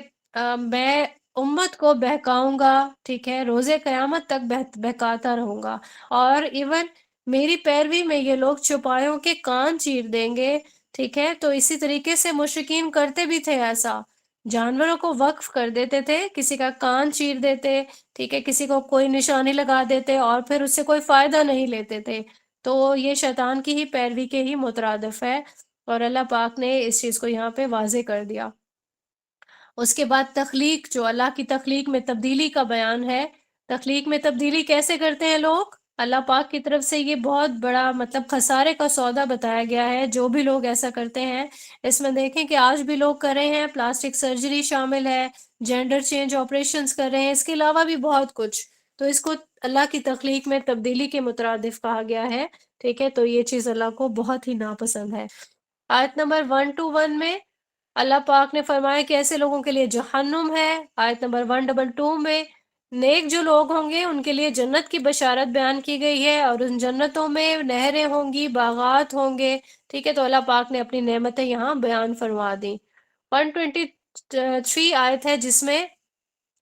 [SPEAKER 1] میں امت کو بہکاؤں گا، ٹھیک ہے، روز قیامت تک بہکاتا رہوں گا، اور ایون میری پیروی میں یہ لوگ چوپایوں کے کان چیر دیں گے، ٹھیک ہے؟ تو اسی طریقے سے مشرکین کرتے بھی تھے ایسا، جانوروں کو وقف کر دیتے تھے، کسی کا کان چیر دیتے، ٹھیک ہے، کسی کو کوئی نشانی لگا دیتے اور پھر اس سے کوئی فائدہ نہیں لیتے تھے، تو یہ شیطان کی ہی پیروی کے ہی مترادف ہے، اور اللہ پاک نے اس چیز کو یہاں پہ واضح کر دیا۔ اس کے بعد تخلیق، جو اللہ کی تخلیق میں تبدیلی کا بیان ہے۔ تخلیق میں تبدیلی کیسے کرتے ہیں لوگ؟ اللہ پاک کی طرف سے یہ بہت بڑا مطلب خسارے کا سودا بتایا گیا ہے جو بھی لوگ ایسا کرتے ہیں۔ اس میں دیکھیں کہ آج بھی لوگ کر رہے ہیں، پلاسٹک سرجری شامل ہے، جینڈر چینج آپریشنز کر رہے ہیں، اس کے علاوہ بھی بہت کچھ، تو اس کو اللہ کی تخلیق میں تبدیلی کے مترادف کہا گیا ہے، ٹھیک ہے؟ تو یہ چیز اللہ کو بہت ہی ناپسند ہے۔ آیت نمبر 121 میں اللہ پاک نے فرمایا کہ ایسے لوگوں کے لیے جہنم ہے۔ آیت نمبر 122 میں نیک جو لوگ ہوں گے ان کے لیے جنت کی بشارت بیان کی گئی ہے، اور ان جنتوں میں نہریں ہوں گی، باغات ہوں گے، ٹھیک ہے؟ تو اللہ پاک نے اپنی نعمتیں یہاں بیان فرما دی۔ 123 آیت ہے جس میں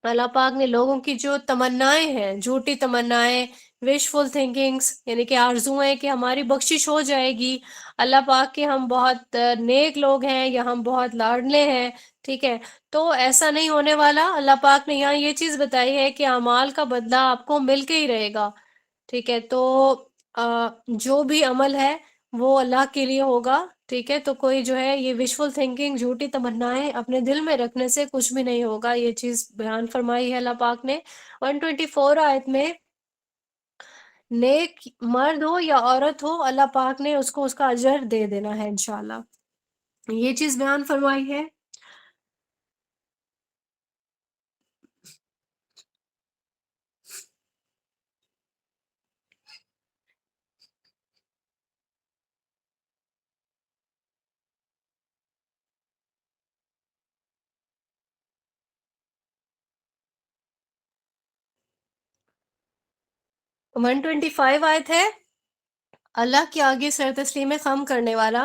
[SPEAKER 1] اللہ پاک نے لوگوں کی جو تمنائیں ہیں، جھوٹی تمنائیں، وشفل تھنکنگز، یعنی کہ آرزویں کہ ہماری بخشش ہو جائے گی، اللہ پاک کے ہم بہت نیک لوگ ہیں یا ہم بہت لاڈلے ہیں، ٹھیک ہے؟ تو ایسا نہیں ہونے والا۔ اللہ پاک نے یہاں یہ چیز بتائی ہے کہ اعمال کا بدلہ آپ کو مل کے ہی رہے گا، ٹھیک ہے؟ تو جو بھی عمل ہے وہ اللہ کے لیے ہوگا، ٹھیک ہے؟ تو کوئی جو ہے یہ وشفل تھنکنگ، جھوٹی تمنائیں اپنے دل میں رکھنے سے کچھ بھی نہیں ہوگا، یہ چیز بیان فرمائی ہے اللہ پاک نے۔ 124 آیت میں نیک مرد ہو یا عورت ہو، اللہ پاک نے اس کو اس کا اجر دے دینا ہے انشاءاللہ، یہ چیز بیان فرمائی ہے۔ 125 آیت ہے، اللہ کے آگے سر تسلیم خم کرنے والا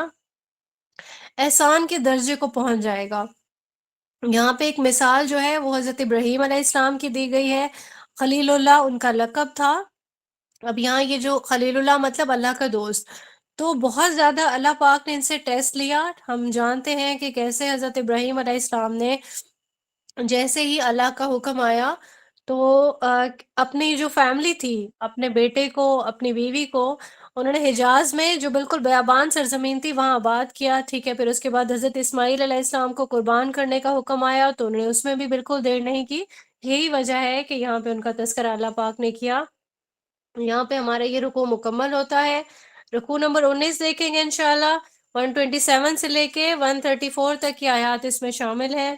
[SPEAKER 1] احسان کے درجے کو پہنچ جائے گا۔ یہاں پہ ایک مثال جو ہے وہ حضرت ابراہیم علیہ السلام کی دی گئی ہے، خلیل اللہ ان کا لقب تھا۔ اب یہاں یہ جو خلیل اللہ مطلب اللہ کا دوست، تو بہت زیادہ اللہ پاک نے ان سے ٹیسٹ لیا۔ ہم جانتے ہیں کہ کیسے حضرت ابراہیم علیہ السلام نے جیسے ہی اللہ کا حکم آیا تو اپنی جو فیملی تھی، اپنے بیٹے کو، اپنی بیوی کو، انہوں نے حجاز میں جو بالکل بیابان سرزمین تھی وہاں آباد کیا، ٹھیک ہے؟ پھر اس کے بعد حضرت اسماعیل علیہ السلام کو قربان کرنے کا حکم آیا تو انہوں نے اس میں بھی بالکل دیر نہیں کی۔ یہی وجہ ہے کہ یہاں پہ ان کا تذکرہ اللہ پاک نے کیا۔ یہاں پہ ہمارا یہ رکوع مکمل ہوتا ہے۔ رکوع نمبر 19 دیکھیں گے انشاءاللہ، 127 سے لے کے 134 تک کی آیات اس میں شامل ہے۔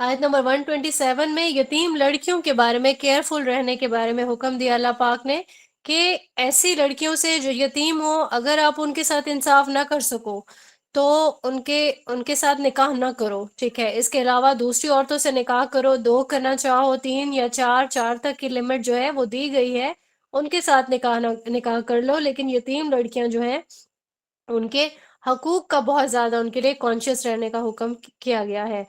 [SPEAKER 1] آیت نمبر 127 میں یتیم لڑکیوں کے بارے میں کیئرفل رہنے کے بارے میں حکم دیا اللہ پاک نے کہ ایسی لڑکیوں سے جو یتیم ہو، اگر آپ ان کے ساتھ انصاف نہ کر سکو تو ان کے ساتھ نکاح نہ کرو، ٹھیک ہے؟ اس کے علاوہ دوسری عورتوں سے نکاح کرو، 2 کرنا چاہو، 3 یا 4 تک کی لمٹ جو ہے وہ دی گئی ہے، ان کے ساتھ نکاح کر لو، لیکن یتیم لڑکیاں جو ہیں ان کے حقوق کا بہت زیادہ ان کے لیے کانشیس رہنے کا حکم کیا گیا ہے۔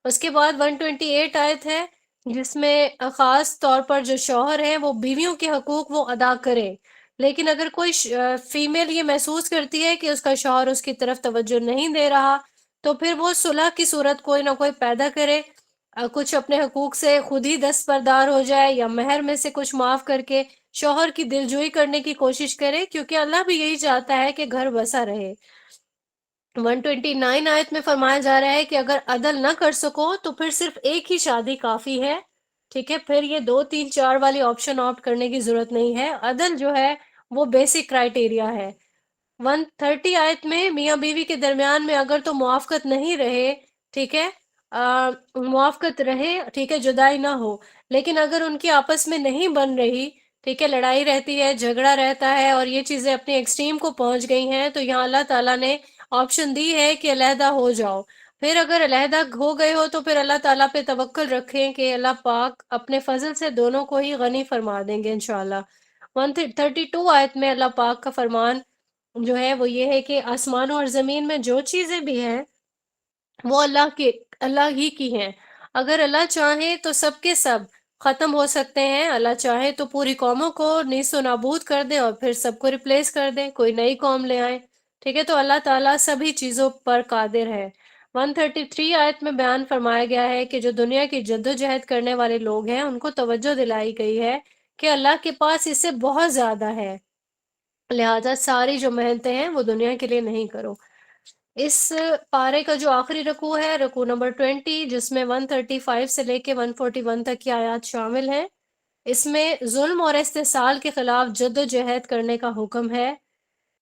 [SPEAKER 1] اس کے بعد 128 آیت ہے جس میں خاص طور پر جو شوہر ہیں وہ بیویوں کے حقوق وہ ادا کرے، لیکن اگر کوئی فیمیل یہ محسوس کرتی ہے کہ اس کا شوہر اس کی طرف توجہ نہیں دے رہا تو پھر وہ صلح کی صورت کوئی نہ کوئی پیدا کرے، کچھ اپنے حقوق سے خود ہی دستبردار ہو جائے یا مہر میں سے کچھ معاف کر کے شوہر کی دلجوئی کرنے کی کوشش کرے، کیونکہ اللہ بھی یہی چاہتا ہے کہ گھر بسا رہے۔ 129 آیت میں فرمایا جا رہا ہے کہ اگر عدل نہ کر سکو تو پھر صرف ایک ہی شادی کافی ہے، ٹھیک ہے؟ پھر یہ 2 3 4 والی آپشن آپٹ کرنے کی ضرورت نہیں ہے، عدل جو ہے وہ بیسک کرائیٹیریا ہے۔ 130 آیت میں میاں بیوی کے درمیان میں اگر تو موافقت نہیں رہے، ٹھیک ہے، موافقت رہے، ٹھیک ہے، جدائی نہ ہو، لیکن اگر ان کی آپس میں نہیں بن رہی، ٹھیک ہے، لڑائی رہتی ہے، جھگڑا رہتا ہے اور یہ چیزیں اپنے ایکسٹریم کو پہنچ گئی ہیں، تو یہاں اللہ تعالیٰ نے آپشن دی ہے کہ علیحدہ ہو جاؤ۔ پھر اگر علیحدہ ہو گئے ہو تو پھر اللہ تعالیٰ پہ توکل رکھیں کہ اللہ پاک اپنے فضل سے دونوں کو ہی غنی فرما دیں گے انشاءاللہ۔ 132 آیت میں اللہ پاک کا فرمان جو ہے وہ یہ ہے کہ آسمانوں اور زمین میں جو چیزیں بھی ہیں وہ اللہ ہی کی ہیں، اگر اللہ چاہے تو سب کے سب ختم ہو سکتے ہیں، اللہ چاہے تو پوری قوموں کو نیست و نابود کر دے اور پھر سب کو ریپلیس کر دے، کوئی نئی قوم لے آئے، ٹھیک ہے؟ تو اللہ تعالیٰ سبھی چیزوں پر قادر ہے۔ 133 آیت میں بیان فرمایا گیا ہے کہ جو دنیا کی جد و جہد کرنے والے لوگ ہیں ان کو توجہ دلائی گئی ہے کہ اللہ کے پاس اس سے بہت زیادہ ہے، لہذا ساری جو محنتیں ہیں وہ دنیا کے لیے نہیں کرو۔ اس پارے کا جو آخری رکوع ہے رکوع نمبر 20، جس میں 135 سے لے کے 141 تک کی آیات شامل ہیں، اس میں ظلم اور استحصال کے خلاف جد و جہد کرنے کا حکم ہے،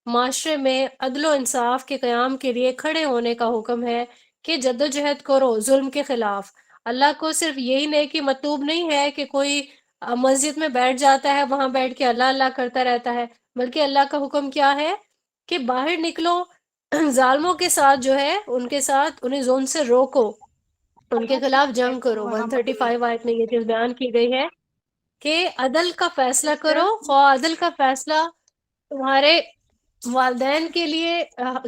[SPEAKER 1] معاشرے میں عدل و انصاف کے قیام کے لیے کھڑے ہونے کا حکم ہے کہ جد و جہد کرو ظلم کے خلاف۔ اللہ کو صرف یہی نیکی مطلوب نہیں ہے کہ کوئی مسجد میں بیٹھ جاتا ہے، وہاں بیٹھ کے اللہ اللہ کرتا رہتا ہے، بلکہ اللہ کا حکم کیا ہے کہ باہر نکلو، ظالموں کے ساتھ جو ہے ان کے ساتھ انہیں ظلم سے روکو، ان کے خلاف جنگ کرو۔ 135 آیت میں یہ چیز بیان کی گئی ہے کہ عدل کا فیصلہ کرو، خواہ عدل کا فیصلہ تمہارے والدین کے لیے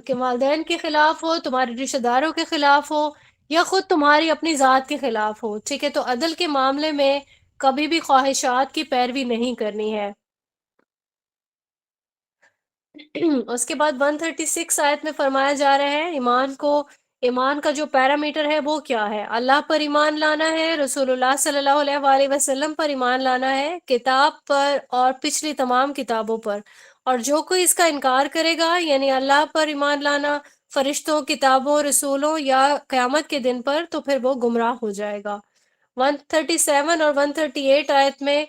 [SPEAKER 1] کہ والدین کے خلاف ہو، تمہارے رشتہ داروں کے خلاف ہو، یا خود تمہاری اپنی ذات کے خلاف ہو، ٹھیک ہے؟ تو عدل کے معاملے میں کبھی بھی خواہشات کی پیروی نہیں کرنی ہے۔ اس کے بعد 136 آیت میں فرمایا جا رہا ہے ایمان کا جو پیرامیٹر ہے وہ کیا ہے؟ اللہ پر ایمان لانا ہے، رسول اللہ صلی اللہ علیہ وآلہ وسلم پر ایمان لانا ہے، کتاب پر اور پچھلی تمام کتابوں پر، اور جو کوئی اس کا انکار کرے گا، یعنی اللہ پر ایمان لانا، فرشتوں، کتابوں، رسولوں یا قیامت کے دن پر، تو پھر وہ گمراہ ہو جائے گا۔ 137 اور 138 آیت میں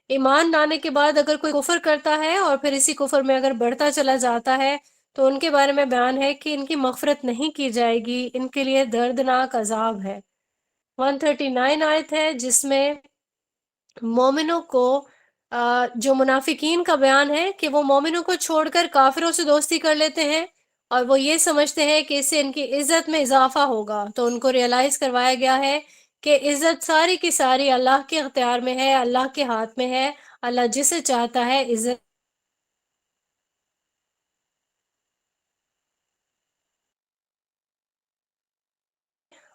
[SPEAKER 1] ایمان لانے کے بعد اگر کوئی کفر کرتا ہے اور پھر اسی کفر میں اگر بڑھتا چلا جاتا ہے تو ان کے بارے میں بیان ہے کہ ان کی مغفرت نہیں کی جائے گی، ان کے لیے دردناک عذاب ہے۔ 139 آیت ہے جس میں مومنوں کو جو منافقین کا بیان ہے کہ وہ مومنوں کو چھوڑ کر کافروں سے دوستی کر لیتے ہیں اور وہ یہ سمجھتے ہیں کہ اس سے ان کی عزت میں اضافہ ہوگا، تو ان کو ریئلائز کروایا گیا ہے کہ عزت ساری کی ساری اللہ کے اختیار میں ہے، اللہ کے ہاتھ میں ہے، اللہ جسے چاہتا ہے عزت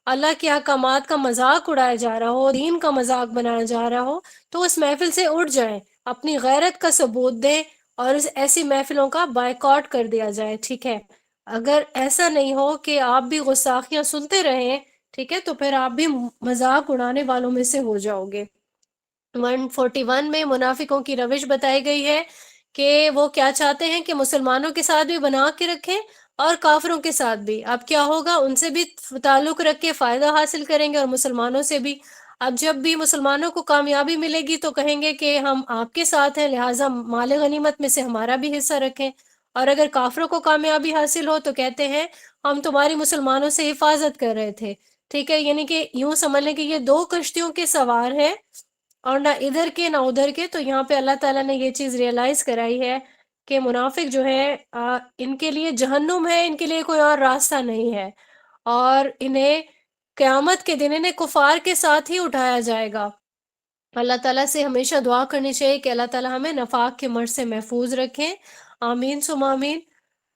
[SPEAKER 1] اللہ کے احکامات کا مذاق اڑایا جا رہا ہو، دین کا مذاق بنایا جا رہا ہو، تو اس محفل سے اٹھ جائیں، اپنی غیرت کا ثبوت دیں اور ایسی محفلوں کا بائیکاٹ کر دیا جائے، ٹھیک ہے؟ اگر ایسا نہیں ہو کہ آپ بھی غصاخیاں سنتے رہیں، ٹھیک ہے، تو پھر آپ بھی مذاق اڑانے والوں میں سے ہو جاؤ گے۔ 141 میں منافقوں کی روش بتائی گئی ہے کہ وہ کیا چاہتے ہیں کہ مسلمانوں کے ساتھ بھی بنا کے رکھیں اور کافروں کے ساتھ بھی۔ اب کیا ہوگا، ان سے بھی تعلق رکھ کے فائدہ حاصل کریں گے اور مسلمانوں سے بھی۔ اب جب بھی مسلمانوں کو کامیابی ملے گی تو کہیں گے کہ ہم آپ کے ساتھ ہیں، لہٰذا مال غنیمت میں سے ہمارا بھی حصہ رکھیں، اور اگر کافروں کو کامیابی حاصل ہو تو کہتے ہیں ہم تمہاری مسلمانوں سے حفاظت کر رہے تھے، ٹھیک ہے، یعنی کہ یوں سمجھ لیں کہ یہ دو کشتیوں کے سوار ہیں، اور نہ ادھر کے نہ ادھر کے. تو یہاں پہ اللہ تعالیٰ نے یہ چیز ریئلائز کرائی ہے کہ منافق جو ہے ان کے لیے جہنم ہے، ان کے لیے کوئی اور راستہ نہیں ہے، اور انہیں قیامت کے دن انہیں کفار کے ساتھ ہی اٹھایا جائے گا. اللہ تعالیٰ سے ہمیشہ دعا کرنی چاہیے کہ اللہ تعالیٰ ہمیں نفاق کے مر سے محفوظ رکھیں. آمین ثم آمین.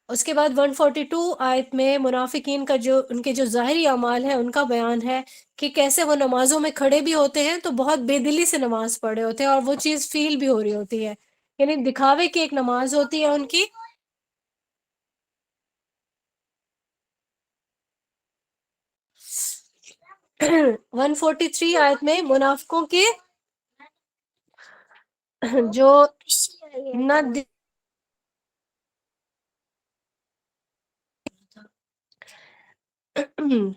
[SPEAKER 1] اس کے بعد 142 آیت میں منافقین کا جو ان کے جو ظاہری اعمال ہے ان کا بیان ہے کہ کیسے وہ نمازوں میں کھڑے بھی ہوتے ہیں تو بہت بے دلی سے نماز پڑھ رہے ہوتے ہیں، اور وہ چیز فیل بھی ہو رہی ہوتی ہے، یعنی دکھاوے کی ایک نماز ہوتی ہے ان کی. 143 آیت میں منافقوں کے جو نہ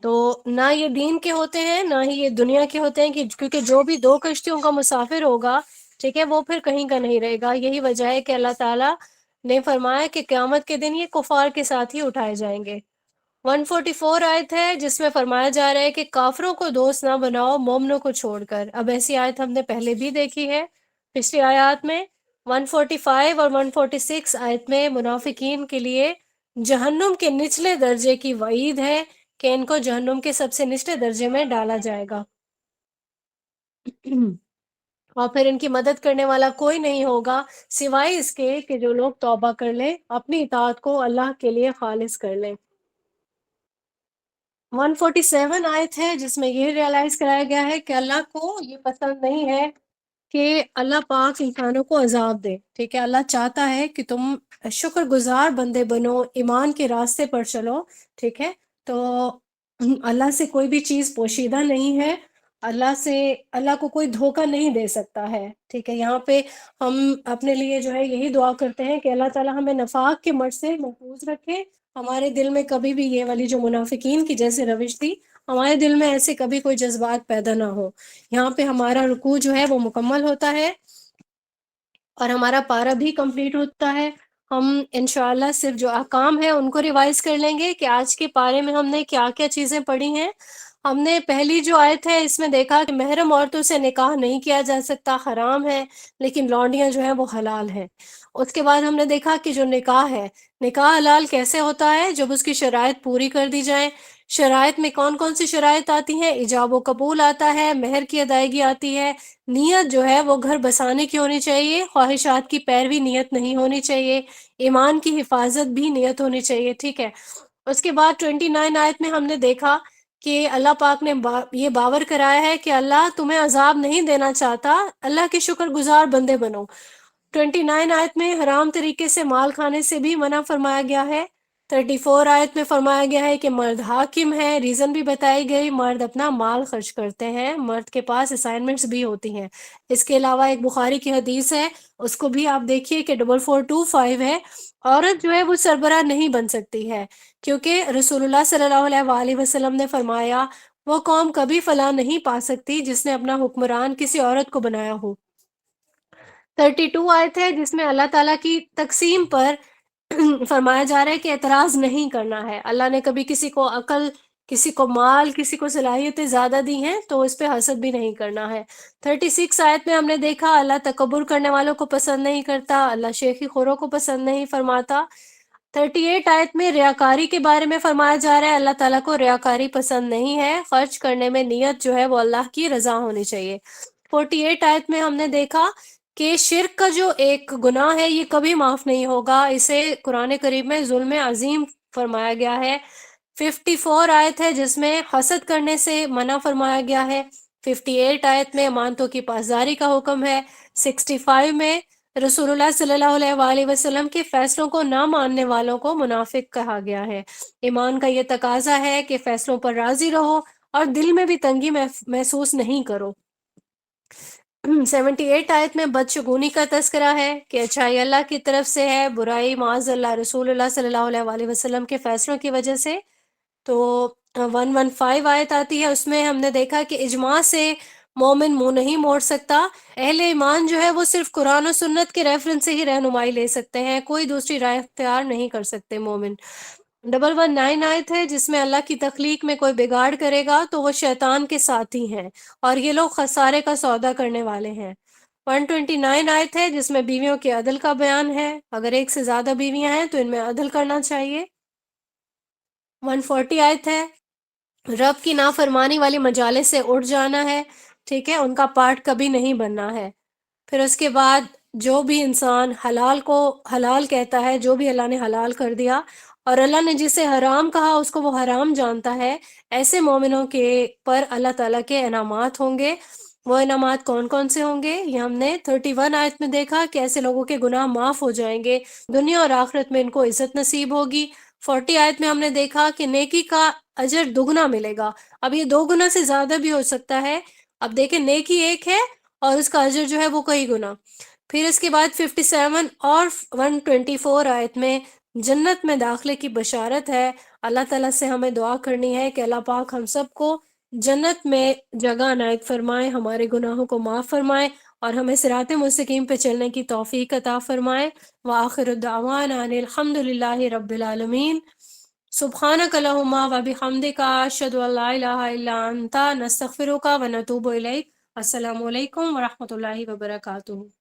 [SPEAKER 1] تو نہ یہ دین کے ہوتے ہیں نہ ہی یہ دنیا کے ہوتے ہیں، کہ کیونکہ جو بھی دو کشتیوں کا مسافر ہوگا، ٹھیک ہے، وہ پھر کہیں کا نہیں رہے گا. یہی وجہ ہے کہ اللہ تعالیٰ نے فرمایا کہ قیامت کے دن یہ کفار کے ساتھ ہی اٹھائے جائیں گے. 144 آیت ہے جس میں فرمایا جا رہا ہے کہ کافروں کو دوست نہ بناؤ مومنوں کو چھوڑ کر. اب ایسی آیت ہم نے پہلے بھی دیکھی ہے پچھلی آیات میں. 145 اور 146 آیت میں منافقین کے لیے جہنم کے نچلے درجے کی وعید ہے کہ ان کو جہنم کے سب سے نچلے درجے میں ڈالا جائے گا، اور پھر ان کی مدد کرنے والا کوئی نہیں ہوگا سوائے اس کے کہ جو لوگ توبہ کر لیں، اپنی اطاعت کو اللہ کے لیے خالص کر لیں. 147 آیت ہے جس میں یہ ریئلائز کرایا گیا ہے کہ اللہ کو یہ پسند نہیں ہے کہ اللہ پاک انسانوں کو عذاب دے. ٹھیک ہے، اللہ چاہتا ہے کہ تم شکر گزار بندے بنو، ایمان کے راستے پر چلو. ٹھیک ہے، تو اللہ سے کوئی بھی چیز پوشیدہ نہیں ہے، اللہ کو کوئی دھوکہ نہیں دے سکتا ہے. ٹھیک ہے، یہاں پہ ہم اپنے لیے جو ہے یہی دعا کرتے ہیں کہ اللہ تعالیٰ ہمیں نفاق کے مر سے محفوظ رکھے. ہمارے دل میں کبھی بھی یہ والی جو منافقین کی جیسے روش تھی، ہمارے دل میں ایسے کبھی کوئی جذبات پیدا نہ ہو. یہاں پہ ہمارا رکوع جو ہے وہ مکمل ہوتا ہے اور ہمارا پارہ بھی کمپلیٹ ہوتا ہے. ہم انشاءاللہ صرف جو احکام ہیں ان کو ریوائز کر لیں گے کہ آج کے پارے میں ہم نے کیا کیا چیزیں پڑھی ہیں. ہم نے پہلی جو آیت ہے اس میں دیکھا کہ محرم عورتوں سے نکاح نہیں کیا جا سکتا، حرام ہے، لیکن لونڈیاں جو ہیں وہ حلال ہیں. اس کے بعد ہم نے دیکھا کہ جو نکاح ہے، نکاح حلال کیسے ہوتا ہے؟ جب اس کی شرائط پوری کر دی جائیں. شرائط میں کون کون سی شرائط آتی ہیں؟ ایجاب و قبول آتا ہے، مہر کی ادائیگی آتی ہے، نیت جو ہے وہ گھر بسانے کی ہونی چاہیے، خواہشات کی پیروی نیت نہیں ہونی چاہیے، ایمان کی حفاظت بھی نیت ہونی چاہیے. ٹھیک ہے، اس کے بعد 29 آیت میں ہم نے دیکھا کہ اللہ پاک نے یہ باور کرایا ہے کہ اللہ تمہیں عذاب نہیں دینا چاہتا، اللہ کے شکر گزار بندے بنو. 29 آیت میں حرام طریقے سے مال کھانے سے بھی منع فرمایا گیا ہے. 34 آیت میں فرمایا گیا ہے کہ مرد حاکم ہے، ریزن بھی بتائی گئی، مرد اپنا مال خرچ کرتے ہیں، مرد کے پاس اسائنمنٹس بھی ہوتی ہیں. اس کے علاوہ ایک بخاری کی حدیث ہے، اس کو بھی آپ دیکھیے کہ 4425 ہے، عورت جو ہے وہ سربراہ نہیں بن سکتی ہے، کیونکہ رسول اللہ صلی اللہ علیہ وآلہ وسلم نے فرمایا وہ قوم کبھی فلاح نہیں پا سکتی جس نے اپنا حکمران کسی عورت کو بنایا ہو. 32 آیت ہے جس میں اللہ تعالیٰ کی تقسیم پر فرمایا جا رہا ہے کہ اعتراض نہیں کرنا ہے. اللہ نے کبھی کسی کو عقل، کسی کو مال، کسی کو صلاحیتیں زیادہ دی ہیں تو اس پہ حسد بھی نہیں کرنا ہے. 36 آیت میں ہم نے دیکھا اللہ تکبر کرنے والوں کو پسند نہیں کرتا، اللہ شیخی خوروں کو پسند نہیں فرماتا. 38 آیت میں ریاکاری کے بارے میں فرمایا جا رہا ہے اللہ تعالیٰ کو ریاکاری پسند نہیں ہے، خرچ کرنے میں نیت جو ہے وہ اللہ کی رضا ہونی چاہیے. 48 آیت میں ہم نے دیکھا کہ شرک کا جو ایک گناہ ہے یہ کبھی معاف نہیں ہوگا، اسے قرآن کریم میں ظلم عظیم فرمایا گیا ہے. 54 آیت ہے جس میں حسد کرنے سے منع فرمایا گیا ہے. 58 آیت میں امانتوں کی پاسداری کا حکم ہے. 65 میں رسول اللہ صلی اللہ علیہ وآلہ وسلم کے فیصلوں کو نہ ماننے والوں کو منافق کہا گیا ہے. ایمان کا یہ تقاضا ہے کہ فیصلوں پر راضی رہو اور دل میں بھی تنگی محسوس نہیں کرو. 78 آیت میں بدشگونی کا تذکرہ ہے کہ اچھائی اللہ کی طرف سے ہے، برائی معاذ اللہ رسول اللہ صلی اللہ علیہ وآلہ وسلم کے فیصلوں کی وجہ سے. تو 115 آیت آتی ہے، اس میں ہم نے دیکھا کہ اجماع سے مومن منہ نہیں موڑ سکتا. اہل ایمان جو ہے وہ صرف قرآن و سنت کے ریفرنس سے ہی رہنمائی لے سکتے ہیں، کوئی دوسری رائے اختیار نہیں کر سکتے مومن. 119 آیت ہے جس میں اللہ کی تخلیق میں کوئی بگاڑ کرے گا تو وہ شیطان کے ساتھی ہیں اور یہ لوگ خسارے کا سودا کرنے والے ہیں۔ 129 آیت ہے جس میں بیویوں کے عدل کا بیان ہے، اگر ایک سے زیادہ بیویاں ہیں تو ان میں عدل کرنا چاہیے۔ 140 آیت ہے رب کی نافرمانی والی مجالس سے اٹھ جانا ہے، ٹھیک ہے، ان کا پارٹ کبھی نہیں بننا ہے۔ پھر اس کے بعد جو بھی انسان حلال کو حلال کہتا ہے، جو بھی اللہ نے حلال کر دیا اور اللہ نے جسے حرام کہا اس کو وہ حرام جانتا ہے، ایسے مومنوں کے پر اللہ تعالیٰ کے انعامات ہوں گے۔ وہ انعامات کون کون سے ہوں گے؟ یہ ہم نے 31 آیت میں دیکھا کہ ایسے لوگوں کے گناہ معاف ہو جائیں گے، دنیا اور آخرت میں ان کو عزت نصیب ہوگی۔ 40 آیت میں ہم نے دیکھا کہ نیکی کا اجر دگنا ملے گا، اب یہ 2 گنا سے زیادہ بھی ہو سکتا ہے۔ اب دیکھیں نیکی ایک ہے اور اس کا اجر جو ہے وہ کئی گنا۔ پھر اس کے بعد 57 اور 124 آیت میں جنت میں داخلے کی بشارت ہے۔ اللہ تعالیٰ سے ہمیں دعا کرنی ہے کہ اللہ پاک ہم سب کو جنت میں جگہ عنایت فرمائے، ہمارے گناہوں کو معاف فرمائے اور ہمیں صراط مستقیم پہ چلنے کی توفیق عطا فرمائے۔ وآخر دعوانا ان الحمد للہ رب العالمین۔ سبحانک اللہم و بحمدک اشہد ان لا الہ الا انت نستغفرک و نتوب الیک۔ السلام علیکم ورحمۃ اللہ وبرکاتہ۔